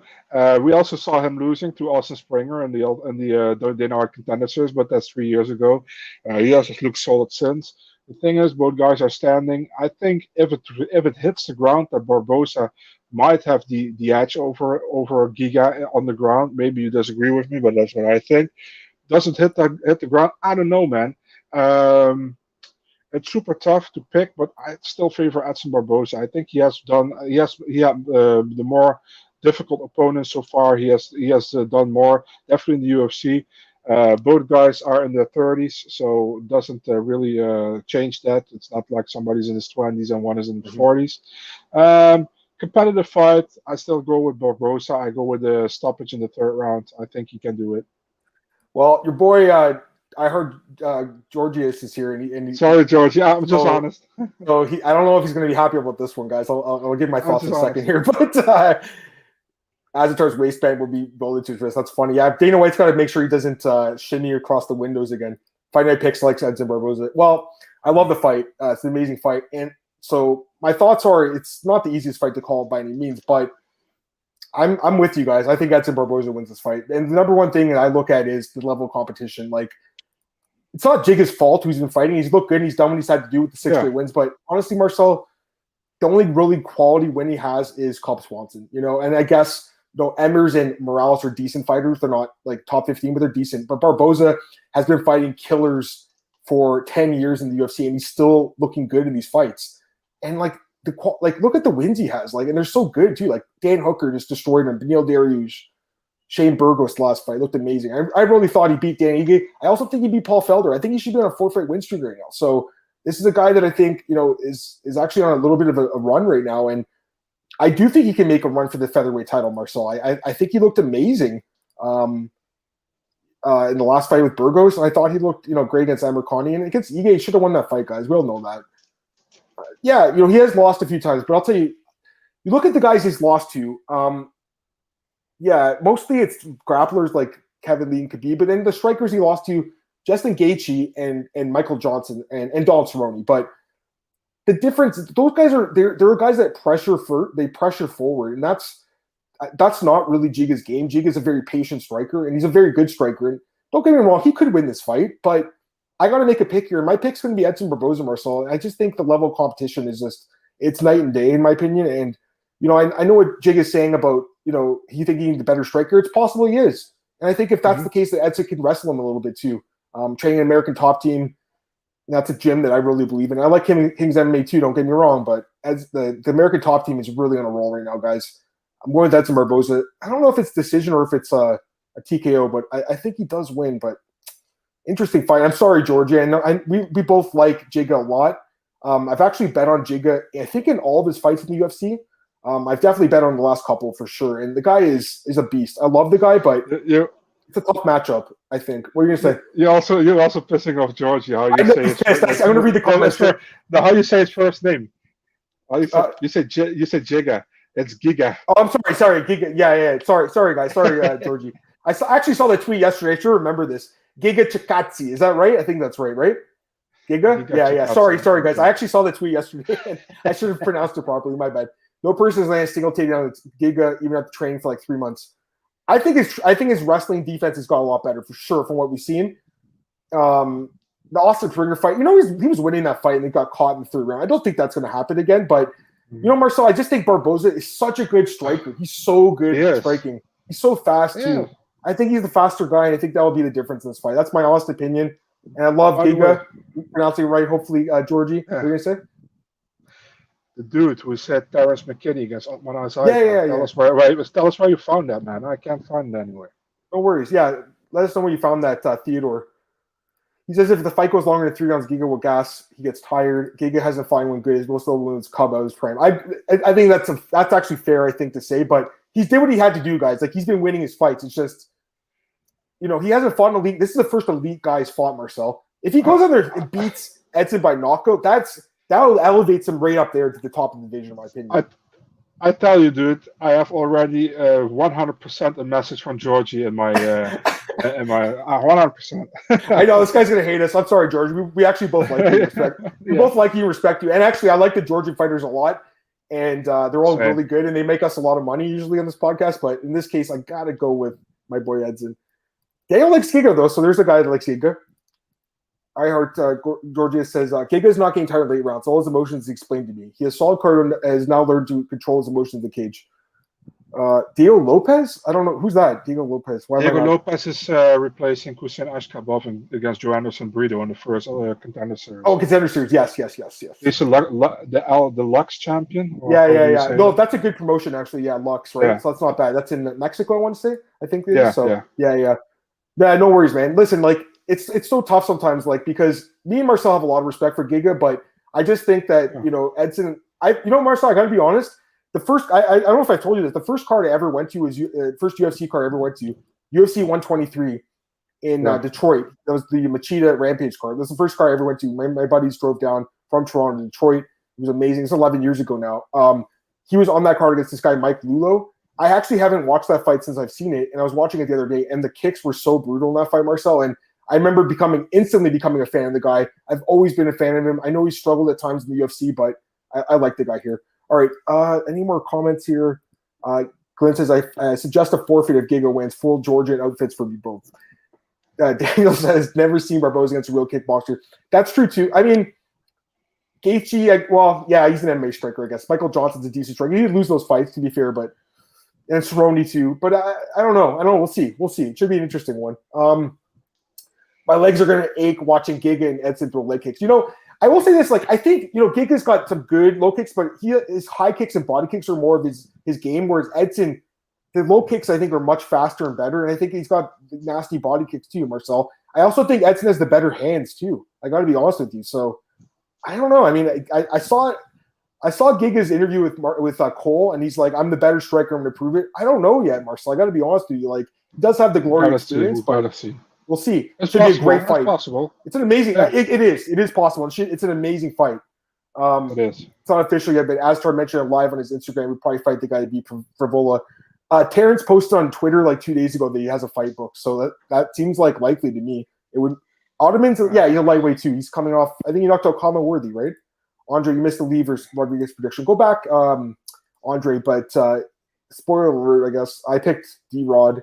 we also saw him losing to Austin Springer in the Dana Contender Series, but that's 3 years ago. He has looked solid since. The thing is, both guys are standing. I think if it hits the ground, that Barboza might have the edge over Giga on the ground. Maybe you disagree with me, but that's what I think. Doesn't hit the ground? I don't know, man. It's super tough to pick, but I still favor Edson Barboza. I think he had the more difficult opponents so far. He has done more, definitely in the UFC. Both guys are in their 30s, so it doesn't really change that. It's not like somebody's in his 20s and one is in his 40s. Competitive fight, I still go with Barboza. I go with the stoppage in the third round. I think he can do it. Well, your boy Georgios is here, and sorry, Georgie. I'm just honest. So I don't know if he's going to be happy about this one, guys. I'll give my thoughts in a second here, but Azatar's waistband will be bolted to his wrist. That's funny. Yeah, Dana White's got to make sure he doesn't shinny across the windows again. Fight Night Picks likes Edson Barboza. Well, I love the fight. It's an amazing fight, and so my thoughts are it's not the easiest fight to call by any means, but I'm with you guys. I think Edson Barboza wins this fight, and the number one thing that I look at is the level of competition. Like, it's not Giga's fault who's been fighting. He's looked good. And he's done what he's had to do with the 6 straight wins. But honestly, Marcel, the only really quality win he has is Cub Swanson. And I guess Emmers and Morales are decent fighters. They're not like top 15, but they're decent. But Barboza has been fighting killers for 10 years in the UFC, and he's still looking good in these fights. And look at the wins he has. And they're so good too. Like Dan Hooker just destroyed him. Daniil Dariush, Shane Burgos last fight looked amazing. I really thought he beat Dan Ige. I also think he beat Paul Felder. I think he should be on a 4-fight win streak right now. So this is a guy that I think is actually on a little bit of a run right now, and I do think he can make a run for the featherweight title. Marcel, I think he looked amazing in the last fight with Burgos, and I thought he looked great against Amirkhani, and against Ige he should have won that fight, guys. We all know that. He has lost a few times, but I'll tell you, you look at the guys he's lost to. Mostly it's grapplers like Kevin Lee and Khabib, but then the strikers he lost to, Justin Gaethje and Michael Johnson and Donald Cerrone. But the difference, those guys they're guys that pressure forward, and that's not really Giga's game. Giga's a very patient striker, and he's a very good striker. And don't get me wrong, he could win this fight, but I got to make a pick here. My pick's going to be Edson Barboza, Marcel. I just think the level of competition is it's night and day, in my opinion. And I know what Jig is saying about he thinking he's the better striker. It's possible he is, and I think if that's the case, that Edson can wrestle him a little bit too. Training an American Top Team, that's a gym that I really believe in. I like King's MMA too. Don't get me wrong, but as the American Top Team is really on a roll right now, guys. I'm going with Edson Barboza. I don't know if it's decision or if it's a TKO, but I think he does win. But interesting fight. I'm sorry, Georgia. And we both like Giga a lot. I've actually bet on Giga, I think, in all of his fights in the UFC. I've definitely bet on the last couple for sure. And the guy is a beast. I love the guy, but it's a tough matchup, I think. What are you going to say? You're also pissing off Georgia. How you say I'm going to read the comments. How you say his first name? You said Giga. It's Giga. Oh, I'm sorry. Giga. Yeah. Sorry, guys. Sorry, Georgie. I actually saw the tweet yesterday. I should remember this. Giga Chikadze. Is that right? I think that's right? Giga? Yeah. Sorry, guys. I actually saw the tweet yesterday, and I should have pronounced it properly. My bad. No person has landed a single takedown. It's Giga, even after training for like 3 months. I think his wrestling defense has got a lot better for sure from what we've seen. The Austin Springer fight, he was winning that fight and he got caught in the third round. I don't think that's going to happen again. But Marcel, I just think Barboza is such a good striker. He's so good at striking. He's so fast too. I think he's the faster guy, and I think that will be the difference in this fight. That's my honest opinion. And I love Giga. Pronouncing it right, hopefully, Georgie. What are you going to say? The dude who said Terrence McKinney against Otman Azai. Tell us where you found that, man. I can't find it anywhere. No worries. Yeah, let us know where you found that, Theodore. He says if the fight goes longer than 3 rounds, Giga will gas. He gets tired. Giga hasn't fought one good. He's most of the wounds Cub out of his prime. I think that's actually fair, I think, to say. But he did what he had to do, guys. Like, he's been winning his fights. It's just, he hasn't fought an elite. This is the first elite guy he's fought, Marcel. If he goes on there and beats Edson by knockout, that'll elevate him right up there to the top of the division, in my opinion. I tell you, dude, I have already 100% a message from Georgie in my 100%. I know this guy's gonna hate us. I'm sorry, George. We actually both like you. We both like you, respect you, and actually, I like the Georgian fighters a lot, and they're all really good, and they make us a lot of money usually on this podcast. But in this case, I gotta go with my boy Edson. Daniel likes Giga though, so there's a guy that likes Giga. I heard Georgia says Giga is not getting tired late rounds. All his emotions explained to me. He has solid cardio and has now learned to control his emotions in the cage. Diego Lopez? I don't know. Who's that? Diego Lopez. Diego Lopez is replacing Hussein Ashkabov against Joe Anderson Brito in the first Contender Series. Oh, Contender Series. Yes. He's the Lux champion? Yeah. No, that's a good promotion, actually. Yeah, Lux, right? Yeah. So that's not bad. That's in Mexico, I want to say. I think it is. Yeah. No worries, man. Listen, it's so tough sometimes, because me and Marcel have a lot of respect for Giga, but I just think that, Edson, Marcel, I got to be honest, the first, I don't know if I told you this, the first card I ever went to was, first UFC card I ever went to, UFC 123. in Detroit. That was the Machida Rampage card. That's the first card I ever went to. My buddies drove down from Toronto to Detroit. It was amazing. It's 11 years ago now. He was on that card against this guy, Mike Lulo. I actually haven't watched that fight since I've seen it, and I was watching it the other day, and the kicks were so brutal in that fight, Marcel, and I remember instantly becoming a fan of the guy. I've always been a fan of him. I know he struggled at times in the UFC, but I like the guy here. All right, any more comments here? Glenn says, I suggest a forfeit if Giga wins. Full Georgian outfits for me both. Daniel says, never seen Barboza against a real kickboxer. That's true, too. I mean, Gaethje, he's an MMA striker, I guess. Michael Johnson's a decent striker. He did lose those fights, to be fair, and Cerrone, too. But I don't know. We'll see. It should be an interesting one. My legs are going to ache watching Giga and Edson throw leg kicks. I will say this, I think, Giga's got some good low kicks, but his high kicks and body kicks are more of his game, whereas Edson, the low kicks, I think, are much faster and better, and I think he's got nasty body kicks, too, Marcel. I also think Edson has the better hands, too. I got to be honest with you. So, I don't know. I mean, I saw Giga's interview with Cole, and he's like, I'm the better striker. I'm going to prove it. I don't know yet, Marcel. I got to be honest with you. He does have the glory experience, but we'll see. It should be a great fight. It's possible. It's an amazing. Yeah. It is. It is possible. It's an amazing fight. It is. It's not official yet, but Astar mentioned it live on his Instagram. We'd probably fight the guy to beat Frivola. Terrence posted on Twitter 2 days ago that he has a fight book, so that seems likely to me. It would. Ottoman's, he's a lightweight too. He's coming off. I think he knocked out Kama Worthy, right? Andre, you missed the Lee versus Rodriguez prediction. Go back, Andre. But spoiler alert, I guess I picked D-Rod,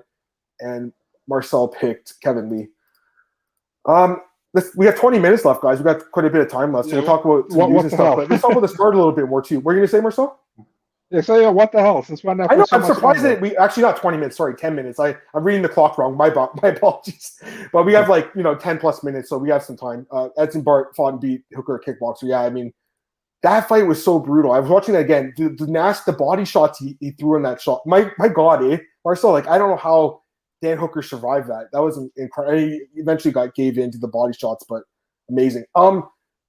and Marcel picked Kevin Lee. We have 20 minutes left, guys. We got quite a bit of time left, so we'll talk about some news and stuff. But let's talk about the start a little bit more too. What are you gonna say, Marcel? Yeah, so what the hell? Since when? I know. I'm surprised that we actually not 20 minutes. Sorry, 10 minutes. I'm reading the clock wrong. My apologies. But we have 10 plus minutes, so we have some time. Edson Bart fought and beat Hooker kickboxer. Yeah, I mean, that fight was so brutal. I was watching it again. The body shots he threw in that shot. My God, Marcel. I don't know how Dan Hooker survived that. That was incredible. He eventually gave in to the body shots, but amazing.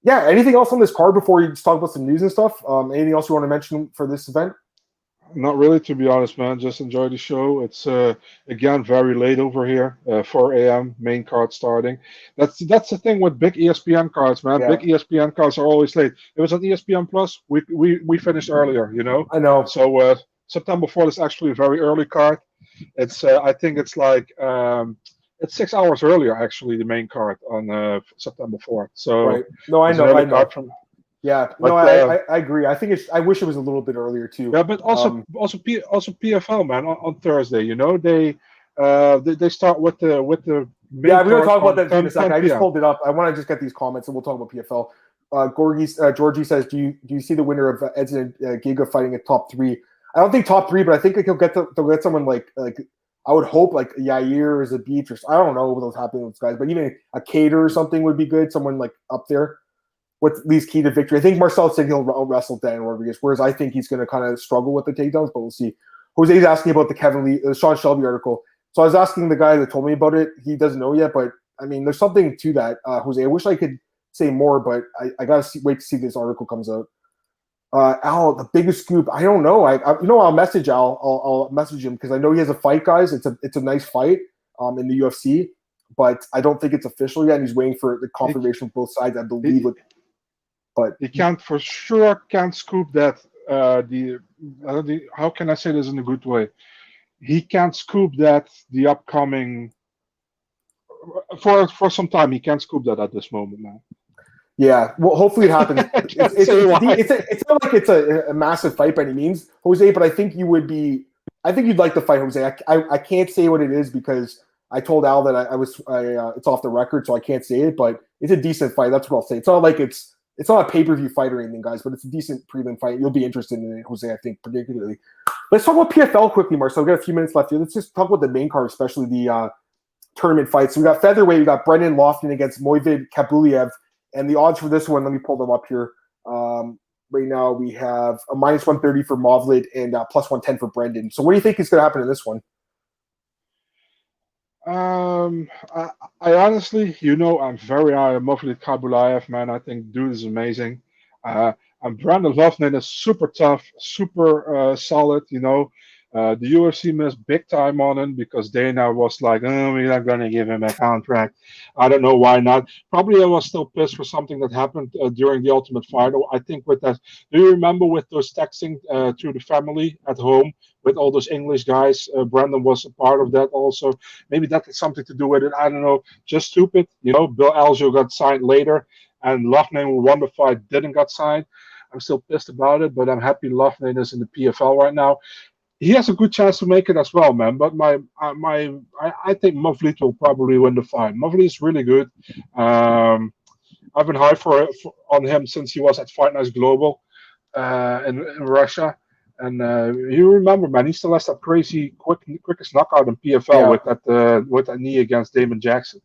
Yeah, anything else on this card before you just talk about some news and stuff? Anything else you want to mention for this event? Not really, to be honest, man. Just enjoy the show. It's again very late over here, 4 a.m. main card starting. That's the thing with big ESPN cards, man. Yeah. Big ESPN cards are always late. It was on ESPN Plus. We finished earlier, I know. So September 4th is actually a very early card. It's I think it's it's 6 hours earlier, actually, the main card on September 4th. So right. No, I know. I agree. I think I wish it was a little bit earlier too. Yeah, but also PFL, man, on Thursday. They start with the main we're gonna talk about that in a second. I just pulled it up. I want to just get these comments and we'll talk about PFL. Georgie says, do you see the winner of Edson and Giga fighting at top 3? I don't think top 3, but I think he'll get someone like I would hope Yair or Zabit, or I don't know what those happening with those guys, but even a Cater or something would be good. Someone up there. What's least key to victory? I think Marcel said he'll wrestle Dan Rodriguez, whereas I think he's going to kind of struggle with the takedowns, but we'll see. Jose's asking about the Kevin Lee, the Sean Shelby article. So I was asking the guy that told me about it. He doesn't know yet, but I mean, there's something to that, Jose. I wish I could say more, but I got to wait to see this article comes out. Al, the biggest scoop. I don't know. I'll message Al. I'll message him because I know he has a fight, guys. It's a nice fight in the UFC, but I don't think it's official yet. And he's waiting for the confirmation from both sides. I believe it. But he can't scoop that. How can I say this in a good way? He can't scoop that the upcoming for some time. He can't scoop that at this moment now. Yeah, well, hopefully it happens. It's not like it's a massive fight by any means, Jose. But I think you'd like the fight, Jose. I can't say what it is because I told Al that it's off the record, so I can't say it. But it's a decent fight. That's what I'll say. It's not like it's not a pay-per-view fight or anything, guys. But it's a decent prelim fight. You'll be interested in it, Jose. I think particularly. Let's talk about PFL quickly, Marcel. We've got a few minutes left here. Let's just talk about the main card, especially the tournament fights. So we got featherweight. We got Brendan Lofton against Muy Vid Capoulev. And the odds for this one, let me pull them up here. Right now we have a -130 for Movlid and +110 for Brendan. So what do you think is going to happen in this one? I honestly, I'm very high on Movlid Capoulev, man. I think dude is amazing. And Brendan Lofton is super tough, super solid. The UFC missed big time on him because Dana was like, oh, we're not going to give him a contract. I don't know why not. Probably I was still pissed for something that happened during the Ultimate Fighter. I think with that, do you remember with those texting to the family at home with all those English guys? Brandon was a part of that also. Maybe that had something to do with it. I don't know. Just stupid. Bill Algeo got signed later, and Lofton, who won the fight, didn't get signed. I'm still pissed about it, but I'm happy Lofton is in the PFL right now. He has a good chance to make it as well, man. But I think Mavlit will probably win the fight. Mavlit is really good. I've been high on him since he was at Fight Night Global in Russia. And you remember, man, he still has that crazy quickest knockout in PFL with that knee against Damon Jackson.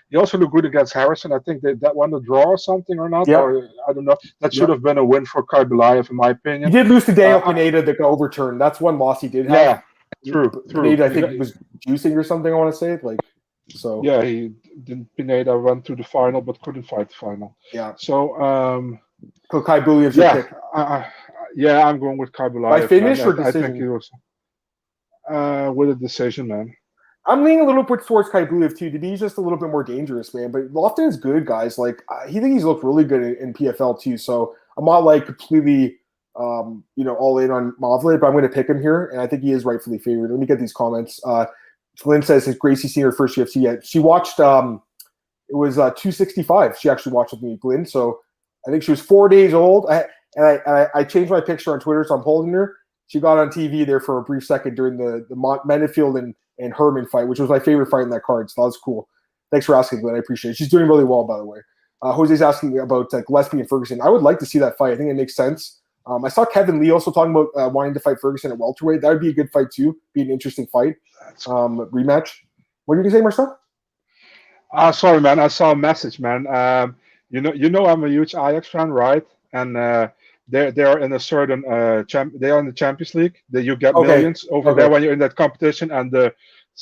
He also looked good against Harrison. I think that won the draw or something or not. Or, I don't know. That should have been a win for Khabibulov, in my opinion. He did lose to Daniel Pineda that got overturned. That's one loss he did have. Yeah, true. Pineda, I think he was juicing or something, I want to say. Yeah, Pineda went to the final but couldn't fight the final. Yeah. So, Khabibulov, your pick. I'm going with Khabibulov. By finish or decision? I think it was with a decision, man. I'm leaning a little bit towards Khabibulov too. To be just a little bit more dangerous, man. But Lofton is good, guys. He's looked really good in PFL too. So I'm not completely, all in on Mavlit, but I'm going to pick him here, and I think he is rightfully favored. Let me get these comments. Lynn says has Gracie seen her first UFC yet? She watched. It was 265. She actually watched with me, Glenn. So I think she was 4 days old. I changed my picture on Twitter, so I'm holding her. She got on TV there for a brief second during the Mennefield and Herman fight, which was my favorite fight in that card. So that was cool. Thanks for asking, Glenn. I appreciate it. She's doing really well, by the way. Jose's asking about Gillespie and Ferguson. I would like to see that fight. I think it makes sense. I saw Kevin Lee also talking about wanting to fight Ferguson at welterweight. That would be a good fight too. Be an interesting fight. Rematch. What are you gonna say, Marcel? Sorry, man. I saw a message, man. You know, I'm a huge Ajax fan, right? And they're in a certain they are in the Champions League. That you get millions over there when you're in that competition, and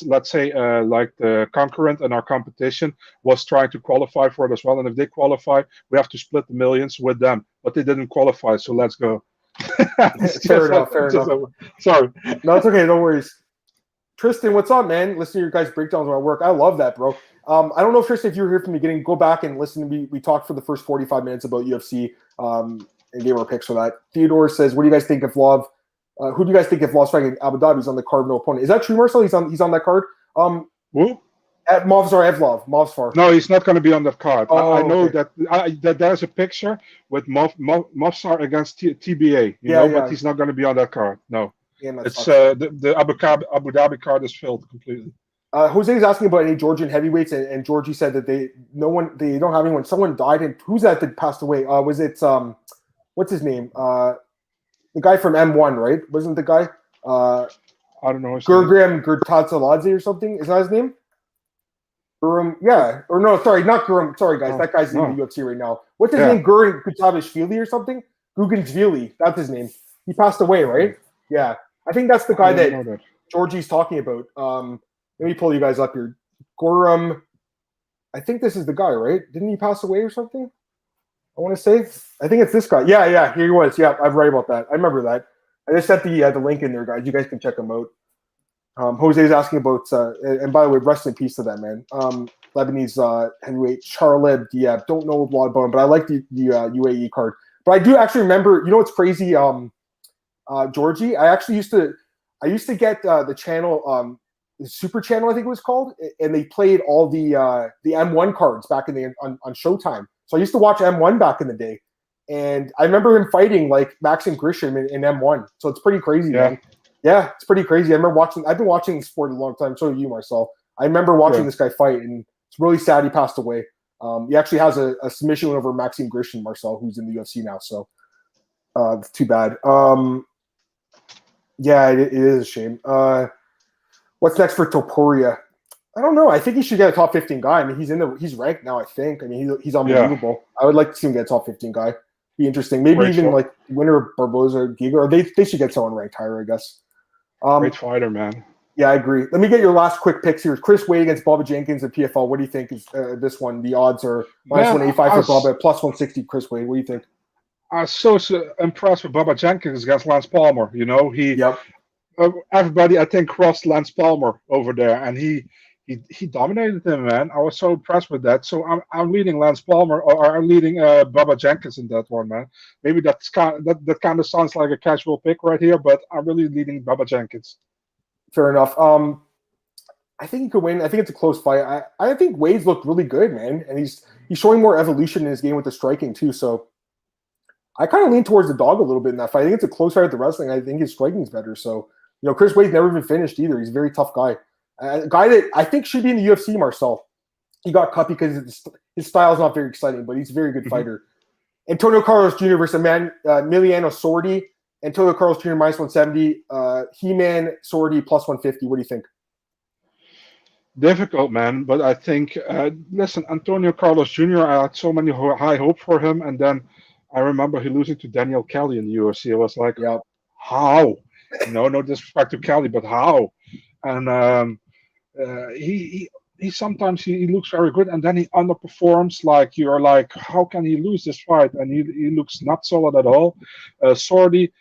let's say the concurrent in our competition was trying to qualify for it as well. And if they qualify, we have to split the millions with them. But they didn't qualify, so let's go. Fair enough. Sorry. No, it's okay. No worries. Tristan, what's up, man? Listen to your guys' breakdowns of my work. I love that, bro. I don't know, Tristan, if you were here from the beginning. Go back and listen. We talked for the first 45 minutes about UFC and gave our picks for that. Theodore says, "What do you guys think of Love? Who do you guys think if Lov's fighting Abu Dhabi's on the card, no opponent? Is that true, Marcel? He's on that card. Who? At Evlov. No, he's not going to be on that card. Oh, I know that there's a picture with Mofsar against TBA. But he's not going to be on that card. No, it's the Abu Dhabi card is filled completely. Jose is asking about any Georgian heavyweights, and Georgie said that they don't have anyone. Someone died, and who's that passed away? Was it what's his name? The guy from M1, right? Wasn't the guy? I don't know. Gurgram Gurtatsaladze or something. Is that his name? Guram, yeah. Or no, sorry, not Guram. Sorry, guys. That guy's in the UFC right now. What's his name? Guram Kutabishvili or something? Guganjvili. That's his name. He passed away, right? Yeah. I think that's the guy that Georgie's talking about. Let me pull you guys up here. Guram, I think this is the guy, right? Didn't he pass away or something? I want to say. I think it's this guy. Yeah, here he was. Yeah, I'm right about that. I remember that. I just set the link in there, guys. You guys can check him out. Jose's asking about, and by the way, rest in peace to that, man. Lebanese heavyweight Charleb Diab. Don't know a lot about him, but I like the UAE card. But I do actually remember. You know what's crazy, Georgie? I used to get the channel, the Super Channel, I think it was called, and they played all the M1 cards back in on Showtime. So I used to watch M1 back in the day, and I remember him fighting like Maxim Grisham in M1. So it's pretty crazy, man. Yeah, it's pretty crazy. I've been watching the sport a long time. So have you, Marcel. I remember watching this guy fight, and it's really sad he passed away. He actually has a submission win over Maxim Grisham, Marcel, who's in the UFC now. So it's too bad. It is a shame. What's next for Topuria? I don't know. I think he should get a top 15 guy. I mean, he's ranked now, I think. I mean, he's unbelievable. Yeah. I would like to see him get a top 15 guy. Be interesting. Maybe like winner of Barboza or Giga, or they should get someone ranked higher, I guess. Great fighter, man. Yeah, I agree. Let me get your last quick picks here. Chris Wade against Bobby Jenkins at PFL. What do you think is this one? The odds are -185 for Bobby, +160 Chris Wade. What do you think? I was so impressed with Bubba Jenkins against Lance Palmer. You know, Yep. everybody I think crossed Lance Palmer over there, and he dominated him, man. I was so impressed with that. So I'm leading Lance Palmer, or I'm leading Bubba Jenkins in that one, man. Maybe that kind of sounds like a casual pick right here, but I'm really leading Bubba Jenkins. Fair enough. I think he could win. I think it's a close fight. I think Wade's looked really good, man, and he's showing more evolution in his game with the striking too. So I kind of lean towards the dog a little bit in that fight. I think it's a close fight at the wrestling. I think his striking is better. So Chris Wade's never been finished either. He's a very tough guy. A guy that I think should be in the UFC, Marcel. He got cut because his style is not very exciting, but he's a very good fighter. Antonio Carlos Jr. versus Emiliano Sordi. Antonio Carlos Jr. minus 170. He-Man Sordi plus 150. What do you think? Difficult, man, but I think, listen, Antonio Carlos Jr., I had so many high hope for him, and then I remember he losing to Daniel Kelly in the UFC. I was like, how? No disrespect to Kelly, but how? And he sometimes he looks very good, and then he underperforms. Like, you're like, how can he lose this fight? And he looks not solid at all. Sordi,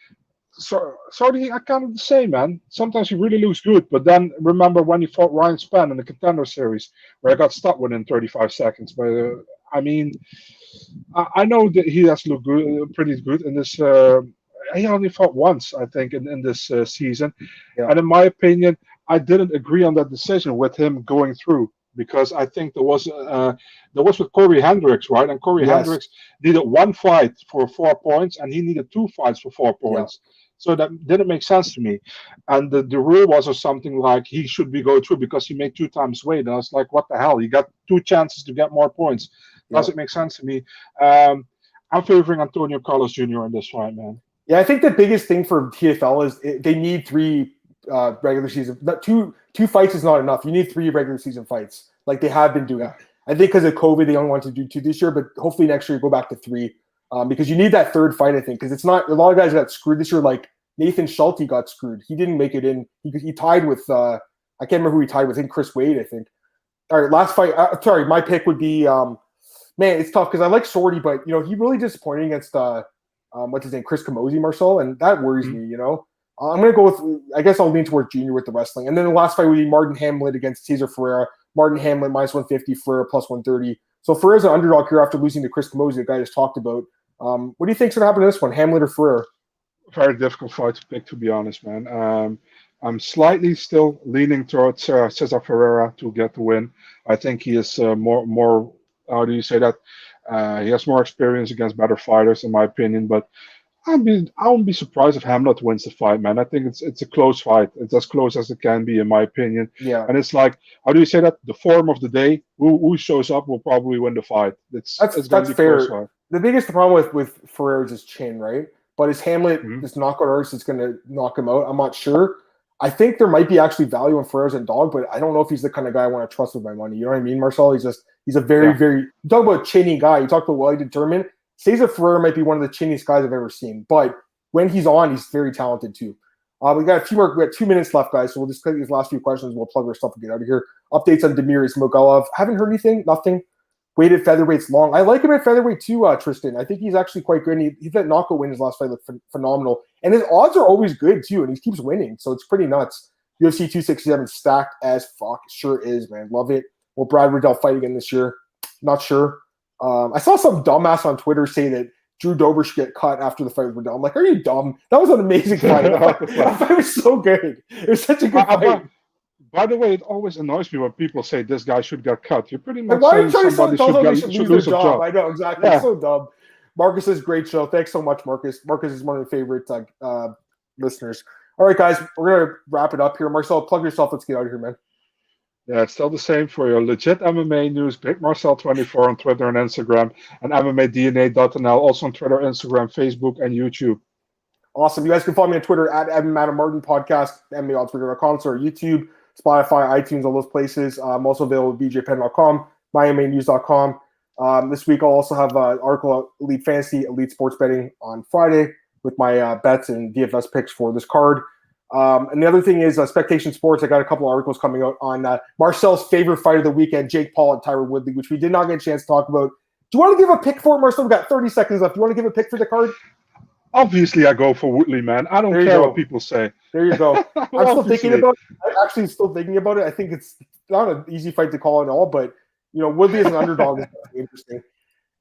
I kind of the same, man. Sometimes he really looks good, but then remember when he fought Ryan Spann in the Contender Series, where I got stopped within 35 seconds. But I mean, I know that he has looked good, pretty good in this. He only fought once, I think, in this season, and in my opinion, I didn't agree on that decision with him going through, because I think there was with Corey Hendricks, right? And Corey Hendricks needed one fight for 4 points, and he needed 2 fights for 4 points. So that didn't make sense to me. And the rule was or something like he should be go through because he made 2 times weight. And I was like, what the hell? He got 2 chances to get more points. Doesn't make sense to me. I'm favoring Antonio Carlos Jr. in this fight, man. Yeah, I think the biggest thing for TFL is they need 3 regular season. Two fights is not enough. You need 3 regular season fights, like they have been doing. I think because of COVID, they only want to do 2 this year, but hopefully next year go back to 3. Because you need that 3rd fight, I think, because it's not a lot of guys got screwed this year. Like Nathan Schulte got screwed; he didn't make it in. He tied with I can't remember who he tied with. I think Chris Wade, I think. All right, last fight. Sorry, my pick would be man. It's tough because I like Sordi, but he really disappointed against what's his name, Chris Camozzi, Marcel, and that worries me. I'm gonna go with. I guess I'll lean towards Junior with the wrestling, and then the last fight would be Martin Hamlet against Cesar Ferreira. Martin Hamlet minus 150, Ferreira plus 130. So Ferreira's an underdog here after losing to Chris Camozzi, the guy just talked about. What do you think's going to happen to this one, Hamlet or Ferreira? Very difficult fight to pick, to be honest, man. I'm slightly still leaning towards Cesar Ferreira to get the win. I think he is more. How do you say that? He has more experience against better fighters, in my opinion. But I wouldn't be surprised if Hamlet wins the fight, man. I think it's a close fight. It's as close as it can be, in my opinion. Yeah. And it's like, how do you say that? The form of the day. Who shows up will probably win the fight. It's fair. Fight. The biggest problem with Ferreira is his chin, right? But his Hamlet, this knockout artist is going to knock him out. I'm not sure. I think there might be actually value in Ferreira as a dog, but I don't know if he's the kind of guy I want to trust with my money. You know what I mean, Marcel? He's a very, very – you talk about a chinny guy. You talk about well-determined. Cesar Ferreira might be one of the chinniest guys I've ever seen. But when he's on, he's very talented too. We got 2 minutes left, guys, so we'll just click these last few questions. We'll plug our stuff and get out of here. Updates on Dimiry, Smokeloff. Haven't heard anything. Nothing. Weighted featherweight's long. I like him at featherweight too, Tristan. I think he's actually quite good. And he's that knockout win his last fight looked phenomenal. And his odds are always good too, and he keeps winning. So it's pretty nuts. UFC 267 stacked as fuck. Sure is, man. Love it. Will Brad Riddell fight again this year? Not sure. I saw some dumbass on Twitter say that Drew Dober should get cut after the fight with Riddell. I'm like, are you dumb? That was an amazing fight. That fight was so good. It was such a good fight. By the way, it always annoys me when people say this guy should get cut. You're pretty much why are you trying to somebody tell them they should lose their their job? I know, exactly. Yeah. It's so dumb. Marcus says, great show. Thanks so much, Marcus. Marcus is one of the favorite listeners. All right, guys, we're going to wrap it up here. Marcel, plug yourself. Let's get out of here, man. Yeah, it's still the same for your legit MMA news. Big Marcel24 on Twitter and Instagram, and MMADNA.nl, also on Twitter, Instagram, Facebook, and YouTube. Awesome. You guys can follow me on Twitter at MMAOB Podcast, MMAOB.com, so YouTube, Spotify, iTunes, all those places. I'm also available at bjpenn.com, MyMMAnews.com. This week I'll also have an article on Elite Fantasy, Elite Sports Betting on Friday with my bets and DFS picks for this card. And the other thing is Spectation Sports. I got a couple articles coming out on Marcel's favorite fight of the weekend, Jake Paul and Tyron Woodley, which we did not get a chance to talk about Do you want to give a pick for it, Marcel? We've got 30 seconds left. Do you want to give a pick for the card? Obviously, I go for Woodley, man. I don't care what people say. There you go. I'm still thinking Obviously. about it. I'm actually still thinking about it. I think it's not an easy fight to call at all, but Woodley as an underdog is interesting.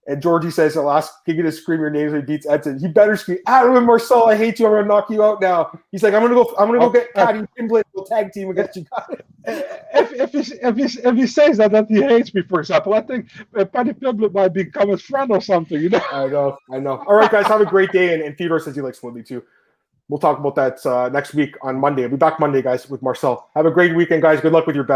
And Georgie says, I'll ask Giga to scream your names when he beats Edson. He better scream, Adam Marcel, I hate you. I'm gonna knock you out now. He's like, I'm gonna go get Patty Pimblett. We'll tag team against you guys. If he says that he hates me, for example, I think Patty Pimblett might become his friend or something. I know. All right, guys, have a great day. And Theodore says he likes Woodley too. We'll talk about that next week on Monday. I'll be back Monday, guys, with Marcel. Have a great weekend, guys. Good luck with your bet.